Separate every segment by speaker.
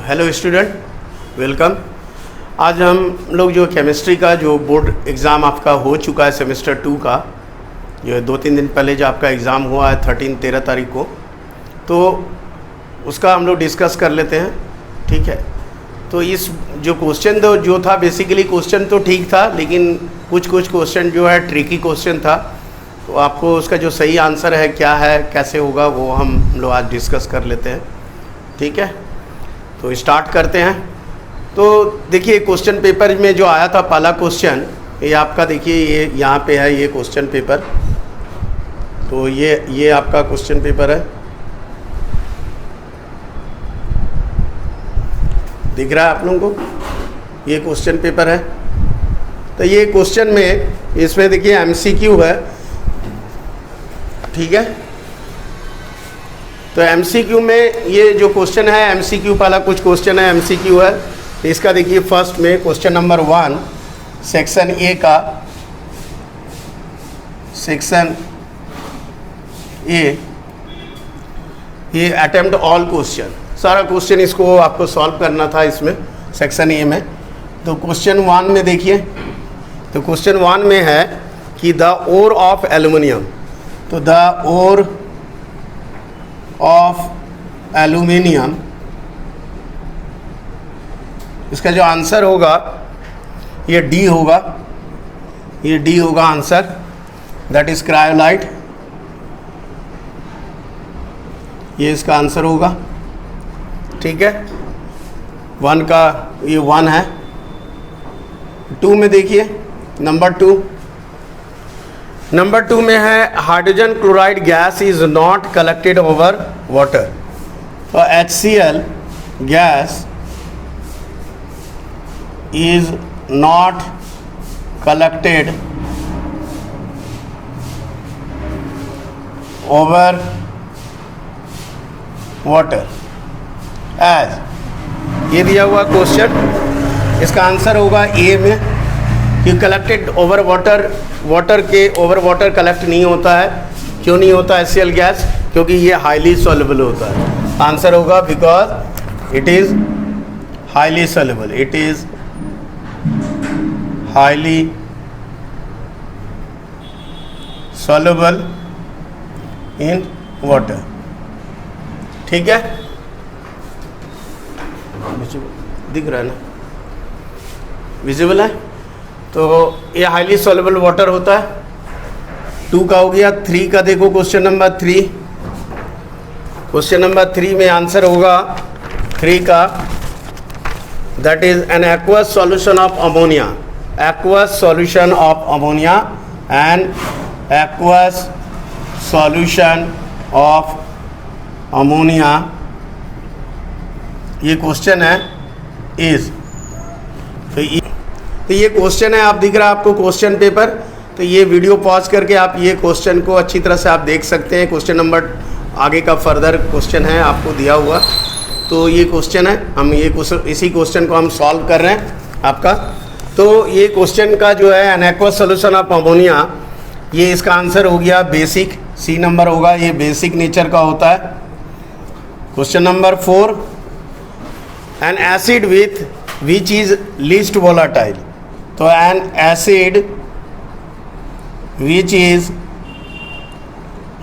Speaker 1: Hello student, welcome. आज हम लोग जो केमिस्ट्री का जो बोर्ड एग्ज़ाम आपका हो चुका है सेमेस्टर 2 का, जो 2-3 दिन पहले जो आपका एग्ज़ाम हुआ है 13 तारीख को, तो उसका हम लोग डिस्कस कर लेते हैं। ठीक है, तो इस जो क्वेश्चन जो था बेसिकली क्वेश्चन तो ठीक था, लेकिन कुछ क्वेश्चन जो है ट्रिकी क्वेश्चन था। तो आपको उसका जो सही आंसर है क्या है, कैसे होगा, वो हम लोग आज डिस्कस कर लेते हैं। ठीक है, तो स्टार्ट करते हैं। तो देखिए क्वेश्चन पेपर में जो आया था पहला क्वेश्चन, ये आपका देखिए ये यहाँ पे है, ये क्वेश्चन पेपर। तो ये आपका क्वेश्चन पेपर है, दिख रहा है आप लोगों को, ये क्वेश्चन पेपर है। तो ये क्वेश्चन में इसमें देखिए एमसीक्यू है। ठीक है, तो एमसीक्यू में ये जो क्वेश्चन है एमसीक्यू, पहला कुछ क्वेश्चन है एमसीक्यू है। तो इसका देखिए फर्स्ट में क्वेश्चन नंबर 1 सेक्शन ए का, सेक्शन ए, ये अटेम्प्ट ऑल क्वेश्चन, सारा क्वेश्चन इसको आपको सॉल्व करना था इसमें सेक्शन ए में। तो क्वेश्चन 1 में देखिए, तो क्वेश्चन 1 में है कि द ओर ऑफ एल्युमिनियम, तो द ओर ऑफ एल्युमिनियम, इसका जो आंसर होगा ये डी होगा, ये डी होगा आंसर, दैट इज क्रायोलाइट, ये इसका आंसर होगा। ठीक है, 1 का ये 1 है। 2 में देखिए, नंबर 2 में है hydrogen chloride gas is not collected over water. तो HCl gas is not collected over water as, ये दिया हुआ क्वेश्चन, इसका आंसर होगा ए में कि कलेक्टेड ओवर वाटर, वाटर के ओवर वाटर कलेक्ट नहीं होता है। क्यों नहीं होता HCl गैस? क्योंकि ये हाईली सॉल्युबल होता है। आंसर होगा because it is highly soluble, it is highly soluble in water। ठीक है, दिख रहा है ना, विजिबल है। तो ये हाईली सॉल्युबल वाटर होता है। 2 का हो गया। 3 का देखो, क्वेश्चन नंबर 3, क्वेश्चन नंबर 3 में आंसर होगा 3 का, that is an aqueous solution of ammonia, aqueous solution of ammonia, and aqueous solution of ammonia, ये क्वेश्चन है इज, तो ये क्वेश्चन है, आप दिख रहा है आपको क्वेश्चन पेपर। तो ये वीडियो पॉज करके आप ये क्वेश्चन को अच्छी तरह से आप देख सकते हैं। क्वेश्चन नंबर आगे का फर्दर क्वेश्चन है आपको दिया हुआ, तो ये क्वेश्चन है, हम ये इसी क्वेश्चन को हम सॉल्व कर रहे हैं आपका। तो ये क्वेश्चन का जो है an aqueous solution of ammonia, ये इसका आंसर हो गया बेसिक, सी नंबर होगा, ये बेसिक नेचर का होता है। Question number 4, an acid with which is least volatile, तो an acid which is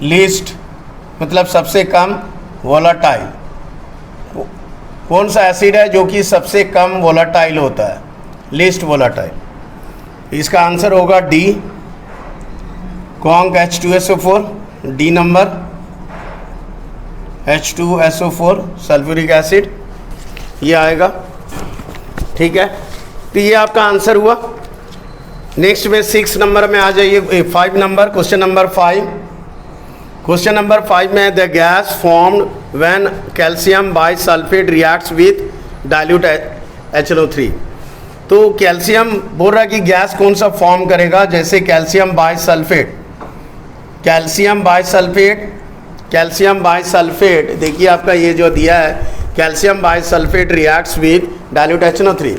Speaker 1: least मतलब सबसे कम वोलाटाइल, कौन सा एसिड है जो कि सबसे कम वोलाटाइल होता है, लीस्ट वोलाटाइल? इसका आंसर होगा D, conc H2SO4, D number, H2SO4 sulphuric acid, ये आएगा। ठीक है, तो ये आपका आंसर हुआ। नेक्स्ट में 6 नंबर में आ जाइए, 5 number, question number 5। Question number 5 में the gas formed when calcium bisulphate reacts with dilute HNO3। तो कैल्शियम बोल रहा है कि गैस कौन सा फॉर्म करेगा, जैसे कैल्शियम बाइसल्फेट, कैल्शियम बाइसल्फेट देखिए आपका ये जो दिया है, calcium bisulphate reacts with dilute HNO3।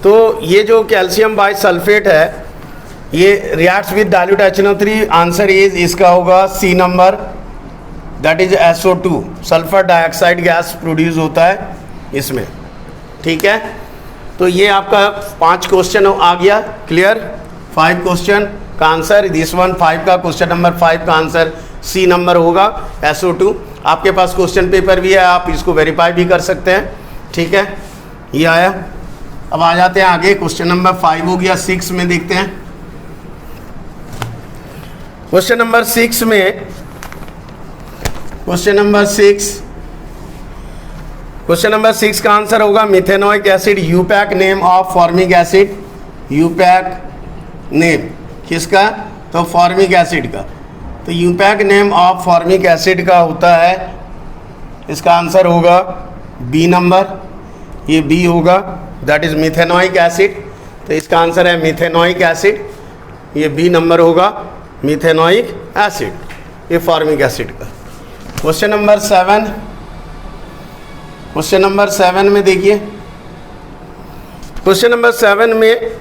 Speaker 1: तो ये जो कैल्शियम बाइसल्फेट है ये reacts with dilute HNO3, answer is इसका होगा C number, that is SO2, sulphur dioxide gas produce होता है इसमें। ठीक है, तो ये आपका 5 क्वेश्चन आ गया क्लियर। 5 क्वेश्चन का आंसर दिस वन, 5 का क्वेश्चन नंबर 5 का आंसर सी नंबर होगा SO2। आपके पास क्वेश्चन पेपर भी है, आप इसको वेरीफाई भी कर सकते हैं, ठीक है। ये आया। अब आ जाते हैं आगे, क्वेश्चन नंबर 5 हो गया। 6 में देखते हैं। क्वेश्चन नंबर 6 में, क्वेश्चन नंबर 6 का आंसर होगा methanoic acid IUPAC name of formic acid. IUPAC name किसका? तो फॉर्मिक एसिड का। तो IUPAC name of formic acid का होता है, इसका आंसर होगा बी नंबर, ये बी होगा, दैट इज मिथेनोइक एसिड। तो इसका आंसर है मिथेनोइक एसिड, ये बी नंबर होगा, मिथेनोइक एसिड, ये फॉर्मिक एसिड का। क्वेश्चन नंबर 7, क्वेश्चन नंबर 7 में देखिए। क्वेश्चन नंबर 7 में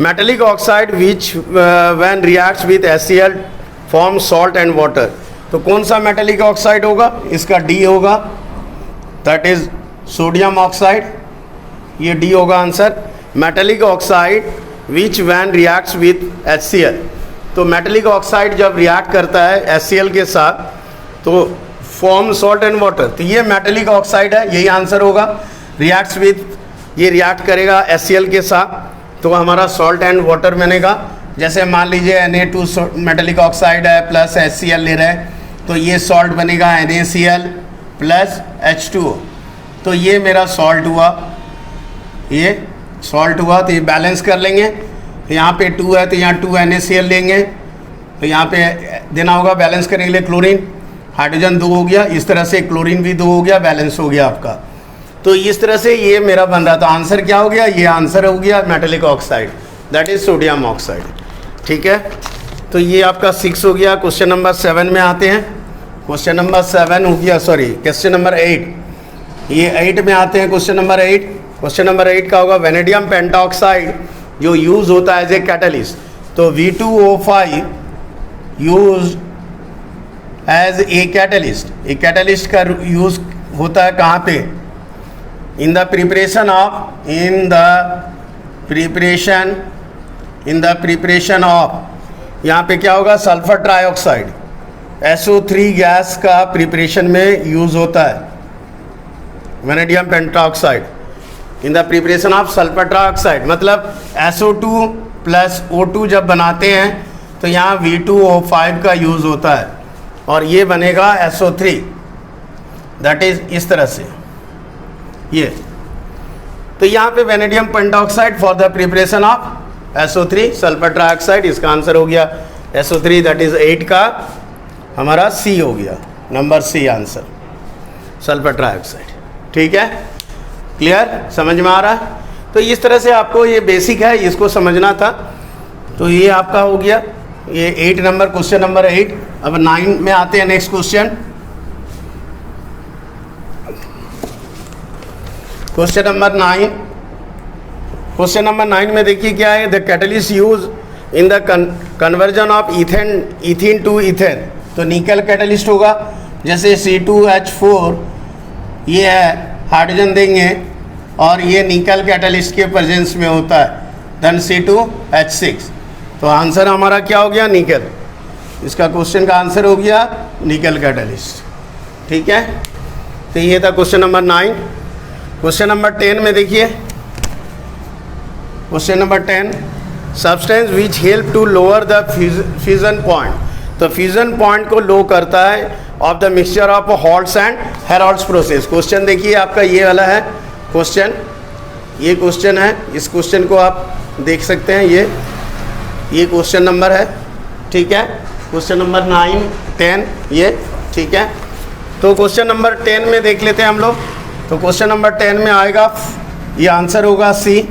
Speaker 1: metallic oxide which when reacts with HCl form salt and water. तो कौन सा मेटेलिक ऑक्साइड होगा? इसका डी होगा, दैट इज सोडियम ऑक्साइड, ये डी होगा answer. Metallic oxide which when reacts with HCl। तो मेटेलिक ऑक्साइड जब रिएक्ट करता है HCl के साथ तो फॉर्म सॉल्ट एंड वाटर, तो ये मेटेलिक ऑक्साइड है, यही आंसर होगा। रिएक्ट्स विथ, ये रिएक्ट करेगा HCl के साथ तो हमारा सॉल्ट एंड वाटर बनेगा। जैसे मान लीजिए Na2 मेटेलिक ऑक्साइड है प्लस HCl ले रहे हैं, तो ये सॉल्ट बनेगा NaCl प्लस H2O। तो ये मेरा सॉल्ट हुआ, ये सॉल्ट हुआ, तो ये बैलेंस कर लेंगे। यहाँ पे 2 है तो यहाँ 2 NaCl लेंगे, तो यहाँ पे देना होगा, बैलेंस करने के लिए क्लोरीन, हाइड्रोजन 2 हो गया, इस तरह से क्लोरीन भी 2 हो गया, बैलेंस हो गया आपका। तो इस तरह से ये मेरा बन रहा। तो आंसर क्या हो गया? ये आंसर हो गया metallic oxide, that is sodium oxide, ठीक है। तो ये आपका 6 हो गया। क्वेश्चन नंबर 7 में आते हैं। क्वेश्चन नंबर 7 हो गया, सॉरी क्वेश्चन नंबर 8, ये 8 में आते हैं। क्वेश्चन नंबर 8, क्वेश्चन नंबर 8 का होगा वेनेडियम पेंटाऑक्साइड जो यूज़ होता है एज ए कैटलिस्ट। तो V2O5 use as a catalyst. A catalyst का यूज़ होता है कहाँ पे? In the preparation of, in the preparation of, यहाँ पे क्या होगा? सल्फर ट्राइऑक्साइड, SO3 गैस का प्रिपरेशन में यूज़ होता है vanadium pentoxide in the preparation of sulphur trioxide. मतलब SO2 प्लस O2 जब बनाते हैं तो यहाँ V2O5 का यूज़ होता है और ये बनेगा SO3, दैट इज इस तरह से ये। तो यहाँ पे vanadium pentoxide for the preparation of SO3 sulphur trioxide, इसका आंसर हो गया SO3, दैट इज 8 का हमारा C हो गया, number C answer, sulphur trioxide, ठीक है। क्लियर, समझ में आ रहा है? तो इस तरह से आपको ये बेसिक है, इसको समझना था। तो ये आपका हो गया, ये 8 नंबर, क्वेश्चन नंबर 8। अब 9 में आते हैं, next question. Question number 9, question number 9 में देखिए क्या है? The catalyst use in the conversion of ethene to ethane. तो निकल कैटलिस्ट होगा, जैसे C2H4 ये है, हाइड्रोजन देंगे और ये निकल कैटलिस्ट के प्रेजेंस में होता है, देन C2H6। तो आंसर हमारा क्या हो गया? निकल। इसका क्वेश्चन का आंसर हो गया निकल कैटलिस्ट, ठीक है। तो ये था क्वेश्चन नंबर 9। क्वेश्चन नंबर 10 में देखिए। Question number 10, substance which help to lower the fusion point. तो फ्यूजन पॉइंट को लो करता है of the mixture of Hall's and Heroult's process. Question देखिए आपका ये वाला है क्वेश्चन, ये क्वेश्चन है, इस क्वेश्चन को आप देख सकते हैं, ये क्वेश्चन नंबर है, ठीक है। क्वेश्चन नंबर 9, 10 ये, ठीक है। तो क्वेश्चन नंबर 10 में देख लेते हैं हम लोग। तो क्वेश्चन नंबर 10 में आएगा, ये आंसर होगा C,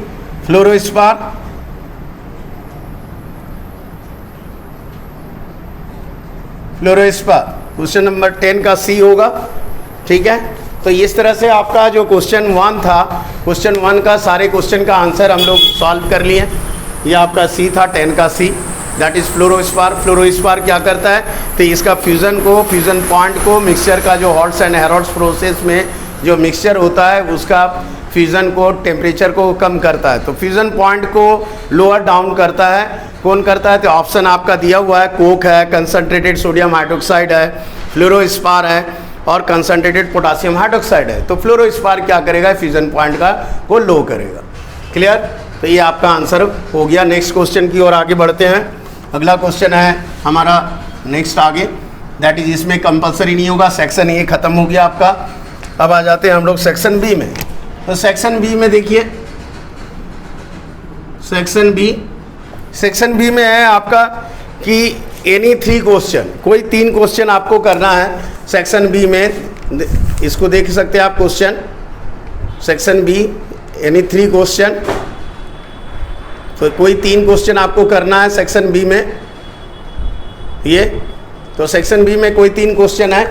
Speaker 1: फ्लोरोस्पार। फ्लोरोस्पार क्वेश्चन नंबर 10 का C होगा, ठीक है। तो इस तरह से आपका जो क्वेश्चन 1 था, क्वेश्चन 1 का सारे क्वेश्चन का आंसर हम लोग सॉल्व कर लिए। ये आपका C था, 10 का C, दैट इज़ फ्लोरोस्पार। फ्लोरोस्पार क्या करता है? तो इसका फ्यूज़न पॉइंट को मिक्सचर का जो हॉल्ट्स एंड हेरोल्ड्स प्रोसेस में जो मिक्सचर होता है उसका फ्यूज़न को, टेम्परेचर को कम करता है। तो फ्यूज़न पॉइंट को लोअर डाउन करता है, कौन करता है? तो ऑप्शन आपका दिया हुआ है, कोक है, कंसनट्रेटेड सोडियम हाइड्रोक्साइड है, फ्लोरोस्पार है और कंसनट्रेटेड पोटासियम हाइड्रोक्साइड है। तो फ्लोरोस्पार क्या करेगा? फ्यूज़न पॉइंट का को लो करेगा। क्लियर? तो ये आपका आंसर हो गया। नेक्स्ट क्वेश्चन की ओर आगे बढ़ते हैं। अगला क्वेश्चन है हमारा नेक्स्ट आगे, दैट इज इसमें कंपलसरी नहीं होगा, सेक्शन ए खत्म हो गया आपका। अब आ जाते हैं हम लोग सेक्शन बी में। तो सेक्शन बी में देखिए, सेक्शन बी में है आपका कि एनी 3 क्वेश्चन, कोई 3 क्वेश्चन आपको करना है सेक्शन बी में। इसको देख सकते हैं आप question, section be any 3 question. तो कोई 3 क्वेश्चन आपको करना है सेक्शन बी में। ये तो सेक्शन बी में कोई 3 क्वेश्चन है।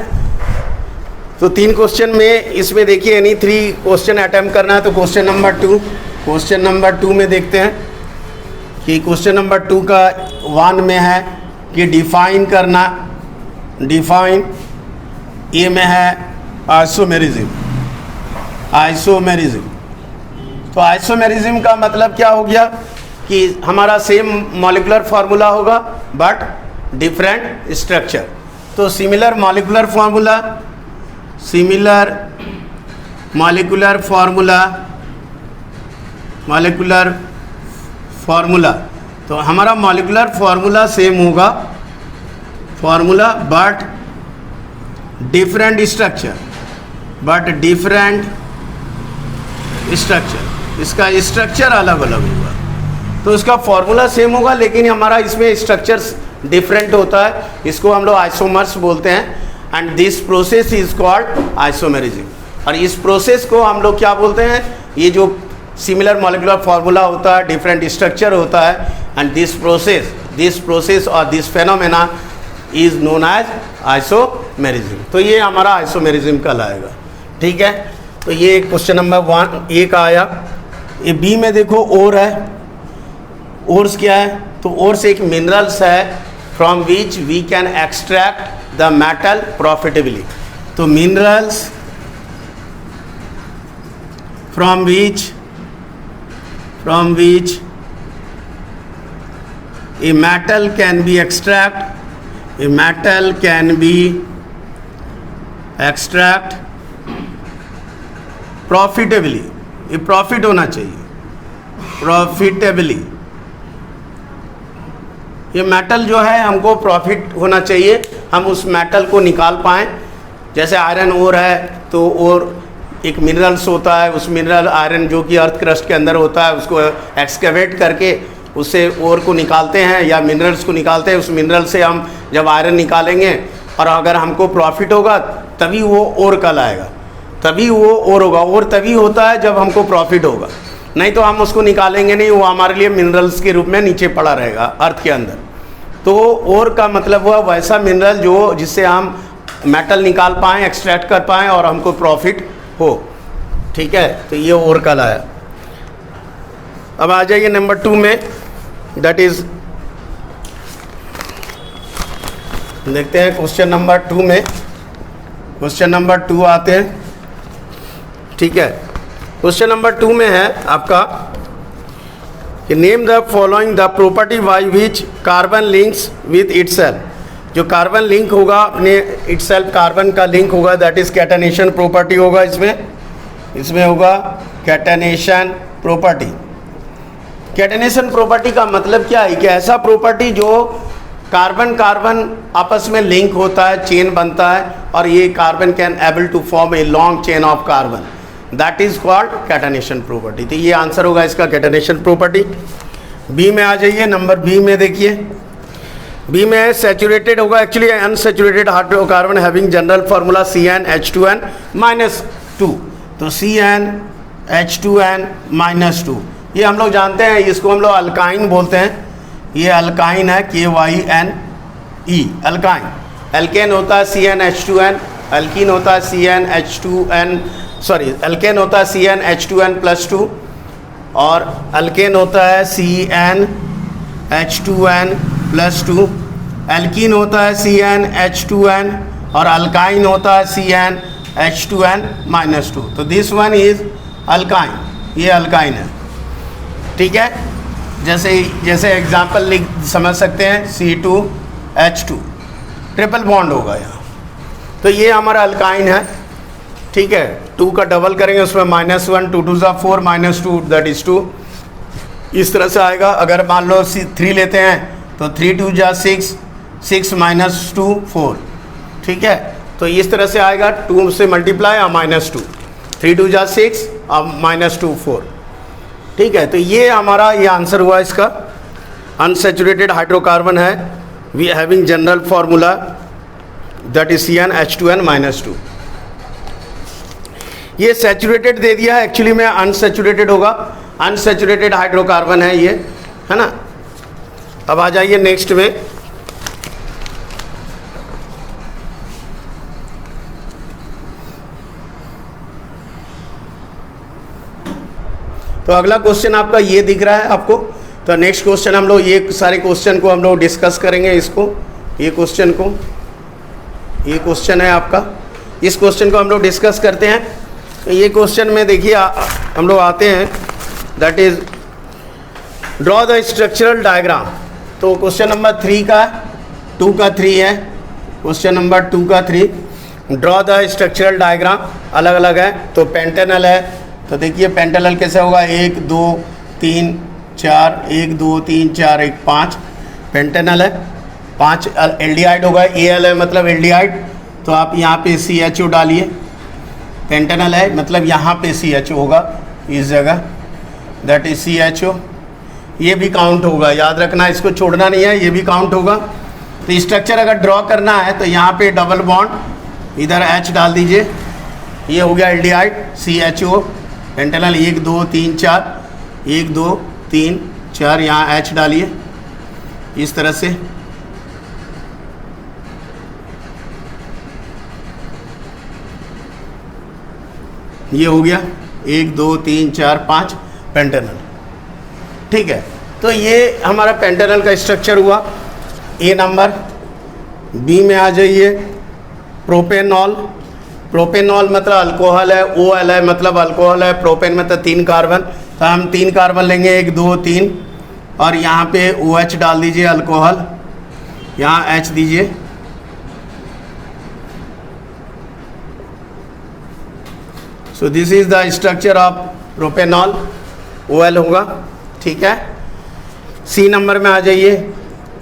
Speaker 1: तो 3 क्वेश्चन में इसमें देखिए एनी 3 क्वेश्चन अटेम्प्ट करना है। तो क्वेश्चन नंबर 2 में देखते हैं कि क्वेश्चन नंबर 2 का 1 में है कि डिफाइन करना, डिफाइन। ए में है आइसोमेरिज्म। तो आइसोमेरिज्म का मतलब क्या हो गया कि हमारा सेम मॉलिक्यूलर फार्मूला होगा बट डिफरेंट स्ट्रक्चर। तो सिमिलर मॉलिक्यूलर फार्मूला, तो हमारा मॉलिक्यूलर फार्मूला सेम होगा, फार्मूला बट डिफरेंट स्ट्रक्चर, इसका स्ट्रक्चर अलग अलग होगा। तो इसका फार्मूला सेम होगा लेकिन हमारा इसमें स्ट्रक्चर्स डिफरेंट होता है। इसको हम लोग आइसोमर्स बोलते हैं and this process is called isomerism. और इस प्रोसेस को हम लोग क्या बोलते हैं? ये जो सिमिलर मॉलिक्यूलर फार्मूला होता है, डिफरेंट स्ट्रक्चर होता है, एंड दिस प्रोसेस और this phenomena is known as isomerism. तो ये हमारा आइसोमेरिज्म कहलाएगा। ठीक है, तो ये क्वेश्चन नंबर 1 ए का आया। ये बी में देखो ओर है। ओर्स क्या है? तो ओर्स एक मिनरल्स है from which we can extract the metal profitably. तो minerals from which a metal can be extract profitably। ये प्रॉफिट होना चाहिए, प्रॉफिटेबली। ये मेटल जो है हमको प्रॉफिट होना चाहिए, हम उस मेटल को निकाल पाएँ। जैसे आयरन ओर है तो ओर एक मिनरल्स होता है, उस मिनरल आयरन जो कि अर्थ क्रस्ट के अंदर होता है उसको एक्सकेवेट करके उससे ओर को निकालते हैं या मिनरल्स को निकालते हैं। उस मिनरल से हम जब आयरन निकालेंगे और अगर हमको प्रॉफिट होगा तभी वो ओर कहलाएगा, तभी वो ओर होगा। ओर तभी होता है जब हमको प्रॉफिट होगा, नहीं तो हम उसको निकालेंगे नहीं, वो हमारे लिए मिनरल्स के रूप में नीचे पड़ा रहेगा अर्थ के अंदर। तो ओर का मतलब हुआ वैसा मिनरल जो जिससे हम मेटल निकाल पाएँ, एक्सट्रैक्ट कर पाएँ और हमको प्रॉफिट हो। ठीक है, तो ये ओर कहलाया। अब आ जाइए नंबर 2 में, दैट इज देखते हैं क्वेश्चन नंबर 2 में। क्वेश्चन नंबर 2 आते हैं। ठीक है, क्वेश्चन नंबर 2 में है आपका कि name the following the property by which carbon links with itself. जो कार्बन लिंक होगा अपने इटसेल्फ, कार्बन का लिंक होगा, दैट इज कैटेनेशन प्रॉपर्टी होगा। इसमें होगा कैटेनेशन प्रॉपर्टी। कैटेनेशन प्रॉपर्टी का मतलब क्या है कि ऐसा प्रॉपर्टी जो कार्बन आपस में लिंक होता है, चेन बनता है और ये carbon can able to form a long chain of carbon, that is called catenation property. तो ये आंसर होगा इसका कैटेनेशन प्रॉपर्टी। बी में आ जाइए, नंबर बी में देखिए। बी में सैचुरेटेड होगा, actually unsaturated hydrocarbon having general formula CnH2n-2। तो CnH2n-2 ये हम लोग जानते हैं, इसको हम लोग अल्काइन बोलते हैं। ये अल्काइन है, KYNE अल्काइन। एल्केन होता है CnH2n, एल्कीन होता है एल्केन होता है CnH2n+2 और अल्केन होता है CnH2n+2। एल्कीन होता है CnH2n और अल्काइन होता है CnH2n-2। तो दिस वन इज अल्काइन, ये अल्काइन है, ठीक है। जैसे एग्जाम्पल लिख समझ सकते हैं, C2H2 ट्रिपल बॉन्ड होगा यहाँ, तो ये हमारा अल्काइन है, ठीक है। 2 का डबल करेंगे उसमें -1, 2 2 4 -2 दैट इज़ 2, इस तरह से आएगा। अगर मान लो 3 लेते हैं तो 3 2 6, 6 -2 4, ठीक है। तो इस तरह से आएगा, 2 से मल्टीप्लाई और -2, 3 2 6 और -2 4, ठीक है। तो ये हमारा ये आंसर हुआ इसका। अनसैचुरेटेड हाइड्रोकार्बन है, we having general formula that is CnH2n-2। ये सैचुरेटेड दे दिया है, एक्चुअली में अनसैचुरेटेड होगा, अनसैचुरेटेड हाइड्रोकार्बन है ये, है ना। अब आ जाइए नेक्स्ट में, तो अगला क्वेश्चन आपका ये दिख रहा है आपको। तो नेक्स्ट क्वेश्चन हम लोग ये सारे क्वेश्चन को हम लोग डिस्कस करेंगे, इसको, ये क्वेश्चन को, ये क्वेश्चन है आपका, इस क्वेश्चन को हम लोग डिस्कस करते हैं। तो ये क्वेश्चन में देखिए हम लोग आते हैं, that is draw the structural diagram. तो क्वेश्चन नंबर 3 का 2 का 3 है, क्वेश्चन नंबर 2 का 3, ड्रॉ द स्ट्रक्चरल डायग्राम, अलग अलग है। तो पेंटेनल है, तो देखिए पेंटेनल कैसे होगा, 1 2 3 4, 1 2 3 4 1 5 पेंटेनल है। 5 एल्डिहाइड होगा, Al है मतलब एल्डिहाइड, तो आप यहाँ पे CHO डालिए, पेंटेनल है मतलब यहाँ पे CHO होगा इस जगह, दैट इज CHO। ये भी काउंट होगा, याद रखना, इसको छोड़ना नहीं है, ये भी काउंट होगा। तो स्ट्रक्चर अगर ड्रॉ करना है तो यहाँ पे डबल बॉन्ड, इधर H डाल दीजिए, ये हो गया एल्डिहाइड CHO, पेंटेनल 1 2 3 4, 1 2 3 4, यहाँ H डालिए इस तरह से, ये हो गया 1 2 3 4 5 पेंटेनल, ठीक है। तो ये हमारा पेंटेनल का स्ट्रक्चर हुआ। ए नंबर, बी में आ जाइए, प्रोपेनॉल, प्रोपेनॉल मतलब अल्कोहल है, OL है मतलब अल्कोहल है, प्रोपेन मतलब 3 कार्बन, तो हम 3 कार्बन लेंगे, 1 2 3, और यहाँ पे OH डाल दीजिए अल्कोहल, यहाँ H दीजिए, so this is the structure of propanol, OL होगा, ठीक है। सी नंबर में आ जाइए,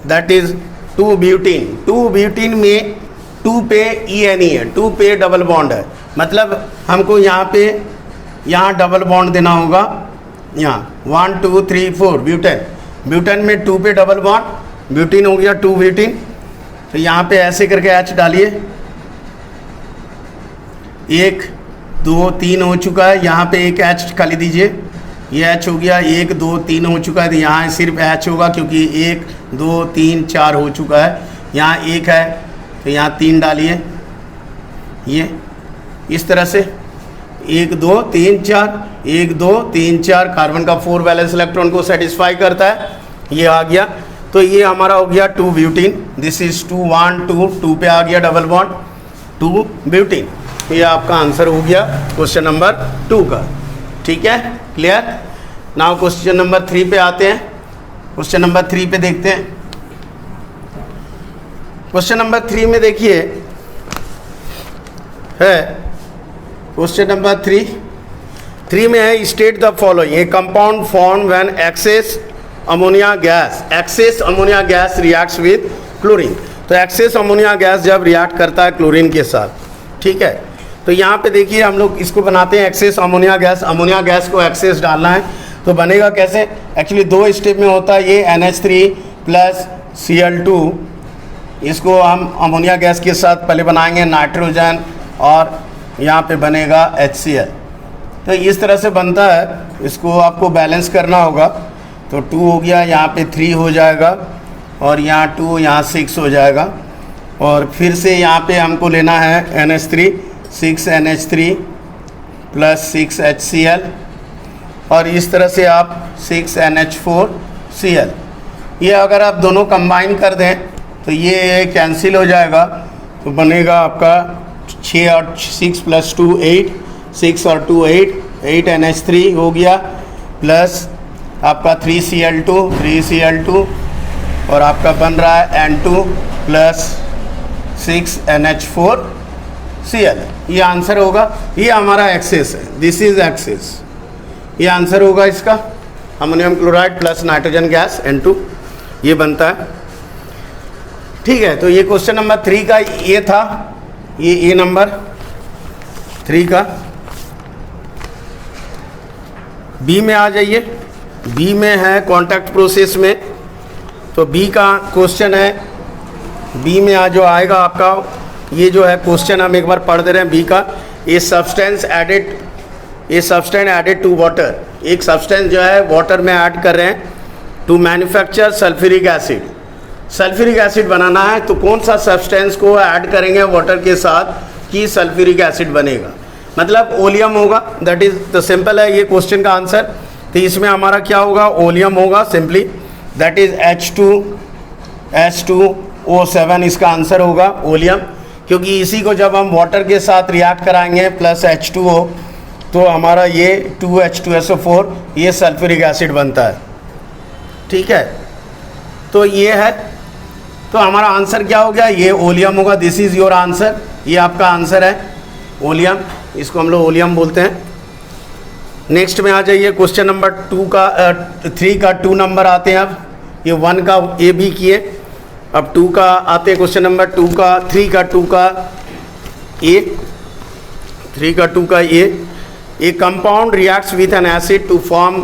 Speaker 1: दैट इज 2 ब्यूटीन। 2 ब्यूटीन में 2 पे ENE है, 2 पे डबल बॉन्ड है, मतलब हमको यहाँ डबल बॉन्ड देना होगा, यहाँ 1 2 3 4 ब्यूटेन, ब्यूटेन में 2 पे डबल बॉन्ड, ब्यूटीन हो गया 2 ब्यूटीन। तो यहाँ पे ऐसे करके H डालिए, 1 2 3 हो चुका है, यहाँ पे एक H खाली दीजिए, ये H हो गया, 1 2 3 हो चुका है, तो यहाँ सिर्फ H होगा क्योंकि 1 2 3 4 हो चुका है, यहाँ 1 है तो यहाँ 3 डालिए, ये इस तरह से 1 2 3 4, 1 2 3 4, कार्बन का 4 वैलेंस इलेक्ट्रॉन को सेटिस्फाई करता है, ये आ गया। तो ये हमारा हो गया 2 ब्यूटीन, दिस इज 2 1 2, 2 पे आ गया डबल बॉन्ड, 2 ब्यूटीन। ये आपका आंसर हो गया क्वेश्चन नंबर 2 का, ठीक है, क्लियर। नाउ क्वेश्चन नंबर 3 पे आते हैं। क्वेश्चन नंबर 3 पे देखते हैं। क्वेश्चन नंबर 3 में देखिए है, क्वेश्चन नंबर 3 में है, state the following, a compound form when excess ammonia gas reacts with chlorine. तो एक्सेस अमोनिया गैस जब रिएक्ट करता है क्लोरीन के साथ, ठीक है। तो यहाँ पे देखिए हम लोग इसको बनाते हैं एक्सेस अमोनिया गैस को एक्सेस डालना है, तो बनेगा कैसे, एक्चुअली 2 स्टेप में होता है ये, NH3 प्लस Cl2, इसको हम अमोनिया गैस के साथ पहले बनाएंगे नाइट्रोजन, और यहाँ पे बनेगा HCl। तो इस तरह से बनता है, इसको आपको बैलेंस करना होगा। तो 2 हो गया, यहाँ पे 3 हो जाएगा, और यहाँ 2, यहाँ 6 हो जाएगा, और फिर से यहाँ पे हमको लेना है NH3, 6 NH3 प्लस 6 HCl, और इस तरह से आप 6 NH4Cl। ये अगर आप दोनों कंबाइन कर दें तो ये कैंसिल हो जाएगा, तो बनेगा आपका 6 और 6 प्लस 2 8, 6 और 2 8, 8NH3 हो गया, प्लस आपका 3Cl2 और आपका बन रहा है N2 प्लस 6NH4Cl। ये आंसर होगा, ये हमारा एक्सेस है, दिस इज एक्सेस, ये आंसर होगा इसका। Ammonium chloride plus nitrogen gas N2 ये बनता है। ठीक है, तो ये क्वेश्चन नंबर 3 का ये था, ये ए नंबर 3 का। बी में आ जाइए, बी में है कॉन्टैक्ट प्रोसेस में, तो बी का क्वेश्चन है, बी में जो आएगा आपका ये जो है क्वेश्चन हम एक बार पढ़ दे रहे हैं बी का। A substance added to water, एक सब्सटेंस जो है वाटर में ऐड कर रहे हैं to manufacture sulphuric acid. Sulphuric acid बनाना है तो कौन सा सब्सटेंस को ऐड करेंगे वाटर के साथ कि सल्फ्यूरिक एसिड बनेगा, मतलब ओलियम होगा। दैट इज द सिंपल है ये क्वेश्चन का आंसर। तो इसमें हमारा क्या होगा, ओलियम होगा सिंपली, दैट इज H2O7 इसका आंसर होगा ओलियम, क्योंकि इसी को जब हम वाटर के साथ रिएक्ट कराएंगे प्लस H2O तो हमारा ये 2H2SO4 ये सल्फ्यूरिक एसिड बनता है। ठीक है, तो ये है, तो हमारा आंसर क्या हो गया, ये ओलियम होगा। दिस इज़ योर आंसर, ये आपका आंसर है ओलियम, इसको हम लोग ओलियम बोलते हैं। नेक्स्ट में आ जाइए, क्वेश्चन नंबर 3 का 2 नंबर आते हैं। अब ये 1 का ए भी किए, अब 2 का आते हैं क्वेश्चन नंबर 3 का 2 का a compound reacts with an acid to form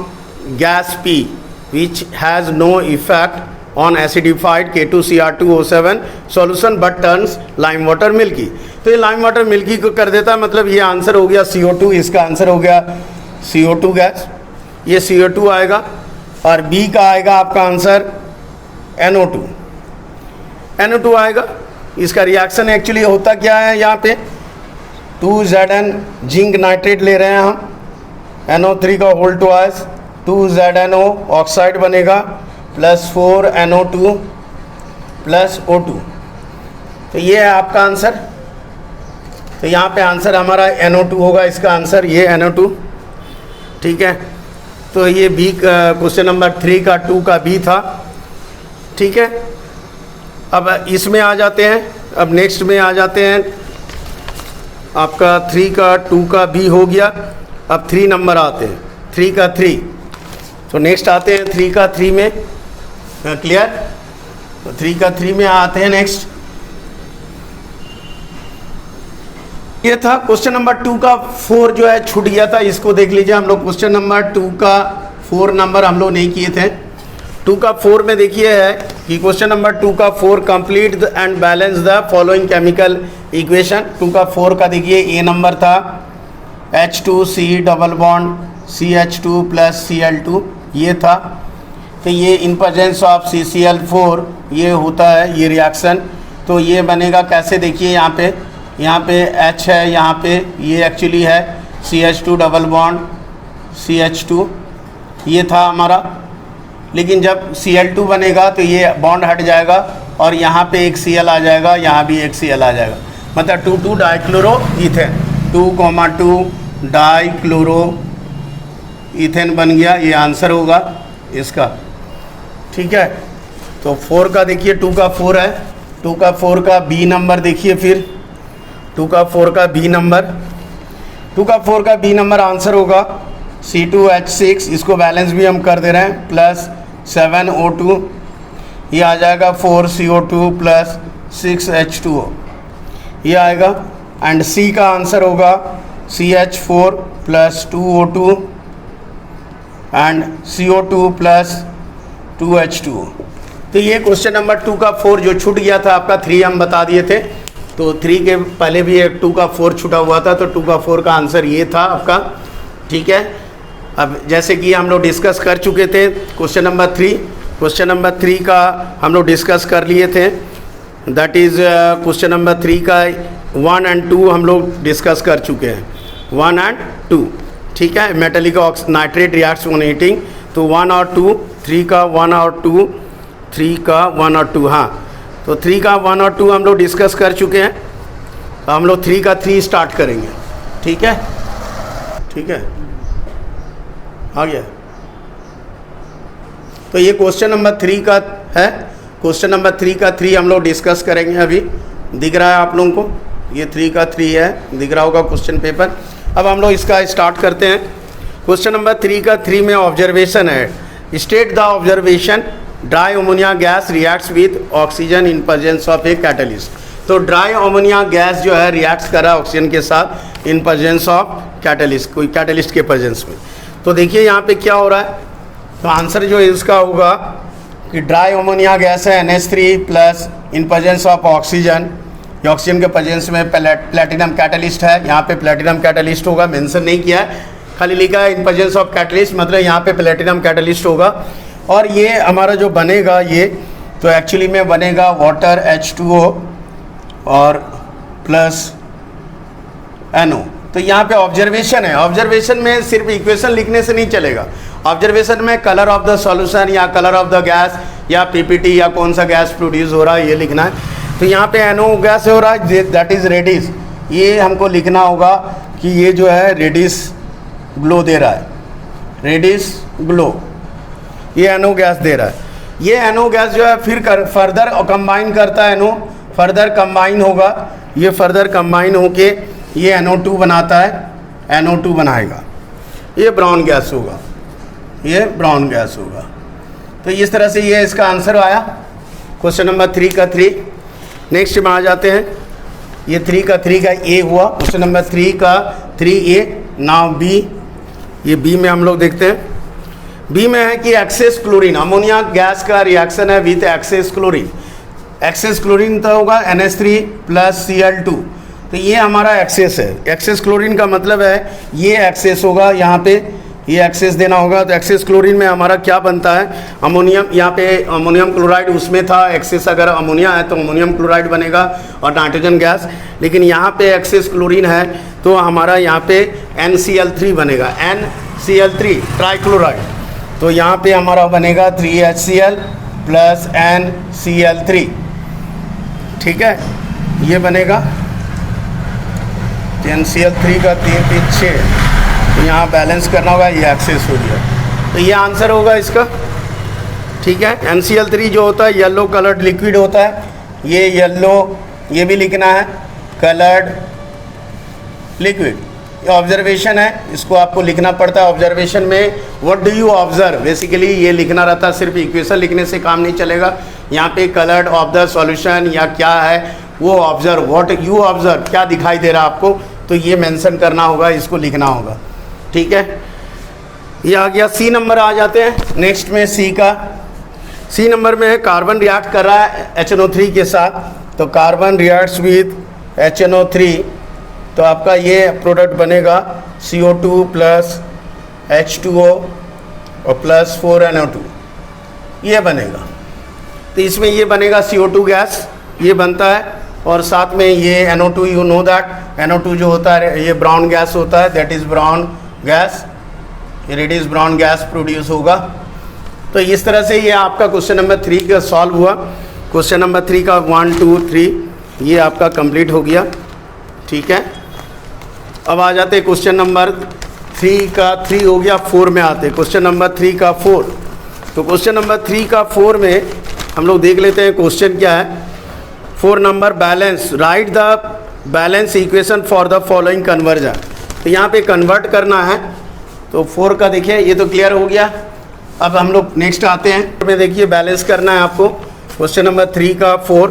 Speaker 1: gas P which has no effect on acidified K2Cr2O7 solution but turns lime water milky। तो ये लाइम वाटर मिल्की को कर देता है, मतलब ये आंसर हो गया CO2, इसका आंसर हो गया CO2 गैस, ये CO2 आएगा। और B का आएगा आपका आंसर NO2 आएगा। इसका रिएक्शन एक्चुअली होता क्या है, यहाँ पे 2Zn जिंक नाइट्रेट ले रहे हैं हम, NO3 का होल ट्वाइस 2ZnO ऑक्साइड बनेगा प्लस 4NO2 प्लस O2। तो ये है आपका आंसर। तो यहाँ पे आंसर हमारा NO2 होगा, इसका आंसर ये NO2। ठीक है, तो ये बी क्वेश्चन नंबर 3 का 2 का बी था। ठीक है, अब इसमें आ जाते हैं, अब नेक्स्ट में आ जाते हैं, आपका 3 का 2 का बी हो गया। अब 3 नंबर आते हैं, 3 का 3। तो नेक्स्ट आते हैं 3 का 3 में, क्लियर। तो 3 का 3 में आते हैं नेक्स्ट, ये था क्वेश्चन नंबर 2 का 4 जो है छूट गया था, इसको देख लीजिए। हम लोग क्वेश्चन नंबर 2 का 4 नंबर हम लोग नहीं किए थे। 2 का 4 में देखिए है कि क्वेश्चन नंबर 2 का 4 complete and balance the following chemical equation. 2 का 4 का देखिए ए नंबर था H2C double bond CH2 plus Cl2 ये था। तो ये इन प्रेजेंस ऑफ CCl4 ये होता है ये रिएक्शन। तो ये बनेगा कैसे, देखिए यहाँ पे H है, यहाँ पे ये एक्चुअली है CH2 डबल बॉन्ड CH2 ये था हमारा। लेकिन जब Cl2 बनेगा तो ये बॉन्ड हट जाएगा और यहाँ पे एक Cl आ जाएगा, यहाँ भी एक Cl आ जाएगा, मतलब 2,2 डाइक्लोरो ईथेन, 2,2 डाइक्लोरो ईथेन बन गया। ये आंसर होगा इसका। ठीक है, तो 4 का देखिए 2 का 4 है, 2 का 4 का बी नंबर देखिए, फिर 2 का 4 का बी नंबर, 2 का 4 का बी नंबर आंसर होगा C2H6, इसको बैलेंस भी हम कर दे रहे हैं, प्लस 7O2, ये आ जाएगा 4CO2 प्लस 6H2O ये आएगा। एंड सी का आंसर होगा CH4 plus 2O2 and CO2 plus 2H2O। तो ये क्वेश्चन नंबर 2 का 4 जो छूट गया था आपका, 3 हम बता दिए थे। तो 3 के पहले भी एक 2 का 4 छूटा हुआ था, तो 2 का 4 का आंसर ये था आपका। ठीक है, अब जैसे कि हम लोग डिस्कस कर चुके थे क्वेश्चन नंबर 3 का हम लोग डिस्कस कर लिए थे। दैट इज़ क्वेश्चन नंबर 3 का 1 और 2 हम लोग डिस्कस कर चुके हैं, 1 और 2। ठीक है, metallic nitrate reacts on heating, तो 1 और 2, 3 का 1 और 2, 3 का 1 और 2, हाँ। तो 3 का 1 और 2 हम लोग डिस्कस कर चुके हैं। तो हम लोग 3 का 3 स्टार्ट करेंगे। ठीक है, ठीक है। आ गया। तो ये क्वेश्चन नंबर 3 का है। क्वेश्चन नंबर 3 का 3 हम लोग डिस्कस करेंगे अभी। दिख रहा है आप लोगों को, ये 3 का 3 है, दिख रहा होगा क्वेश्चन पेपर। अब हम लोग इसका स्टार्ट करते हैं। क्वेश्चन नंबर 3 का 3 में ऑब्जर्वेशन है। State the observation dry ammonia gas reacts with oxygen in presence of A catalyst. तो ड्राई अमोनिया गैस जो है रिएक्ट्स कर रहा है ऑक्सीजन के साथ इन प्रेजेंस ऑफ कैटलिस्ट, कोई कैटलिस्ट के प्रेजेंस में। तो देखिए यहाँ पे क्या हो रहा है। तो आंसर जो है इसका होगा कि ड्राई अमोनिया गैस है NH3 plus in presence of oxygen. ये ऑक्सीजन के प्रेजेंस में प्लेटिनम कैटलिस्ट है, यहाँ पे प्लेटिनम कैटलिस्ट होगा, मेंशन नहीं किया है, खाली लिखा है इन प्रेजेंस ऑफ कैटलिस्ट, मतलब यहाँ पे प्लेटिनम कैटलिस्ट होगा। और ये हमारा जो बनेगा ये तो एक्चुअली में बनेगा वाटर H2O और प्लस NO। तो यहाँ पे ऑब्जर्वेशन है। ऑब्जर्वेशन में सिर्फ इक्वेशन लिखने से नहीं चलेगा। ऑब्जर्वेशन में कलर ऑफ द सॉल्यूशन या कलर ऑफ द गैस या PPT या कौन सा गैस प्रोड्यूस हो रहा है ये लिखना है। तो यहाँ पे NO गैस हो रहा है, दैट इज़ रेडिस। ये हमको लिखना होगा कि ये जो है रेडिस ग्लो दे रहा है, रेडिस ग्लो, ये NO गैस दे रहा है। ये NO गैस जो है फिर फर्दर कंबाइन करता है, NO फर्दर कंबाइन होगा, ये फर्दर कंबाइन होके ये NO2 बनाता है, NO2 बनाएगा, ये ब्राउन गैस होगा, ये ब्राउन गैस होगा। तो इस तरह से ये इसका आंसर आया क्वेश्चन नंबर 3 का 3। नेक्स्ट में आ जाते हैं। ये 3 का 3 का ए हुआ, क्वेश्चन नंबर 3 का 3A। नाउ बी, ये बी में हम लोग देखते हैं। बी में है कि एक्सेस क्लोरीन, अमोनिया गैस का रिएक्शन है with excess chlorine. Excess chlorine तो होगा NH3 प्लस Cl2। तो ये हमारा एक्सेस है। एक्सेस क्लोरीन का मतलब है ये एक्सेस होगा, यहाँ पे ये एक्सेस देना होगा। तो एक्सेस क्लोरीन में हमारा क्या बनता है, अमोनियम, यहाँ पे अमोनियम क्लोराइड उसमें था, एक्सेस अगर अमोनिया है तो अमोनियम क्लोराइड बनेगा और नाइट्रोजन गैस। लेकिन यहाँ पे एक्सेस क्लोरीन है तो हमारा यहाँ पे NCl3 बनेगा, NCl3 ट्राइक्लोराइड। तो यहाँ पे हमारा बनेगा 3HCl प्लस NCl3, ठीक है, ये बनेगा NCl3 का 3 3 6। तो यहाँ बैलेंस करना होगा, ये एक्सेस हो गया। तो ये आंसर होगा इसका, ठीक है। NCl3 जो होता है येलो कलर्ड लिक्विड होता है, ये येलो, ये भी लिखना है कलर्ड लिक्विड। ये ऑब्जर्वेशन है, इसको आपको लिखना पड़ता है। ऑब्जर्वेशन में what do you observe, basically ये लिखना रहता है। सिर्फ इक्वेशन लिखने से काम नहीं चलेगा। यहाँ पे कलर्ड ऑफ द सॉल्यूशन या क्या है वो ऑब्जर्व, व्हाट यू ऑब्जर्व, क्या दिखाई दे रहा है आपको, तो ये मेंशन करना होगा, इसको लिखना होगा, ठीक है। ये आ गया। सी नंबर आ जाते हैं। नेक्स्ट में सी का, सी नंबर में है कार्बन रिएक्ट कर रहा है HNO3 के साथ। तो कार्बन रिएक्ट्स विद HNO3, तो आपका ये प्रोडक्ट बनेगा CO2 प्लस H2O और प्लस 4NO2, ये बनेगा। तो इसमें ये बनेगा CO2 गैस, ये बनता है, और साथ में ये NO2, you know that NO2 जो होता है ये ब्राउन गैस होता है, दैट इज़ ब्राउन गैस, ये रेडिस ब्राउन गैस प्रोड्यूस होगा। तो इस तरह से ये आपका क्वेश्चन नंबर 3 का सॉल्व हुआ। क्वेश्चन नंबर 3 का 1 2 3 ये आपका कंप्लीट हो गया, ठीक है। अब आ जाते हैं क्वेश्चन नंबर 3 का 3 हो गया। 4 में आते हैं, क्वेश्चन नंबर 3 का 4। तो क्वेश्चन नंबर 3 का 4 में हम लोग देख लेते हैं क्वेश्चन क्या है। 4 number balance, right the balance equation for the following conversion. तो यहाँ पे कन्वर्ट करना है। तो 4 का देखिए ये तो क्लियर हो गया। अब हम लोग नेक्स्ट आते हैं, में देखिए बैलेंस करना है आपको। क्वेश्चन नंबर 3 का 4,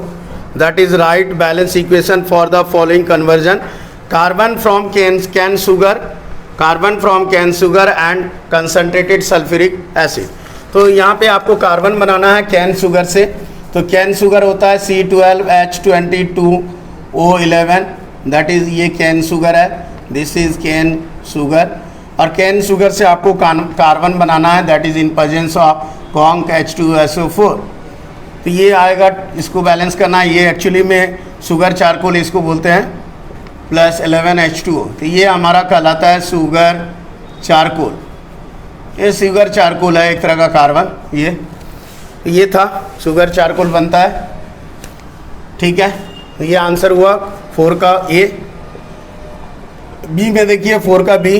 Speaker 1: that is right balance equation for the following conversion. Carbon from cane sugar, carbon from cane sugar and concentrated sulphuric acid. तो यहाँ पे आपको कार्बन बनाना है कैन शुगर से। तो कैन शुगर होता है C12H22O11, दैट इज़ ये कैन शुगर है, दिस इज़ कैन शुगर। और कैन शुगर से आपको कार्बन बनाना है, that is in presence of conc H2SO4। तो ये आएगा, इसको बैलेंस करना है। ये एक्चुअली में शुगर चारकोल इसको बोलते हैं, प्लस 11H2O। तो ये हमारा कहलाता है शुगर चारकोल। ये शुगर चारकोल है, एक तरह का कार्बन। ये था शुगर चारकोल बनता है, ठीक है। तो ये आंसर हुआ 4 का ए। बी में देखिए 4 का बी,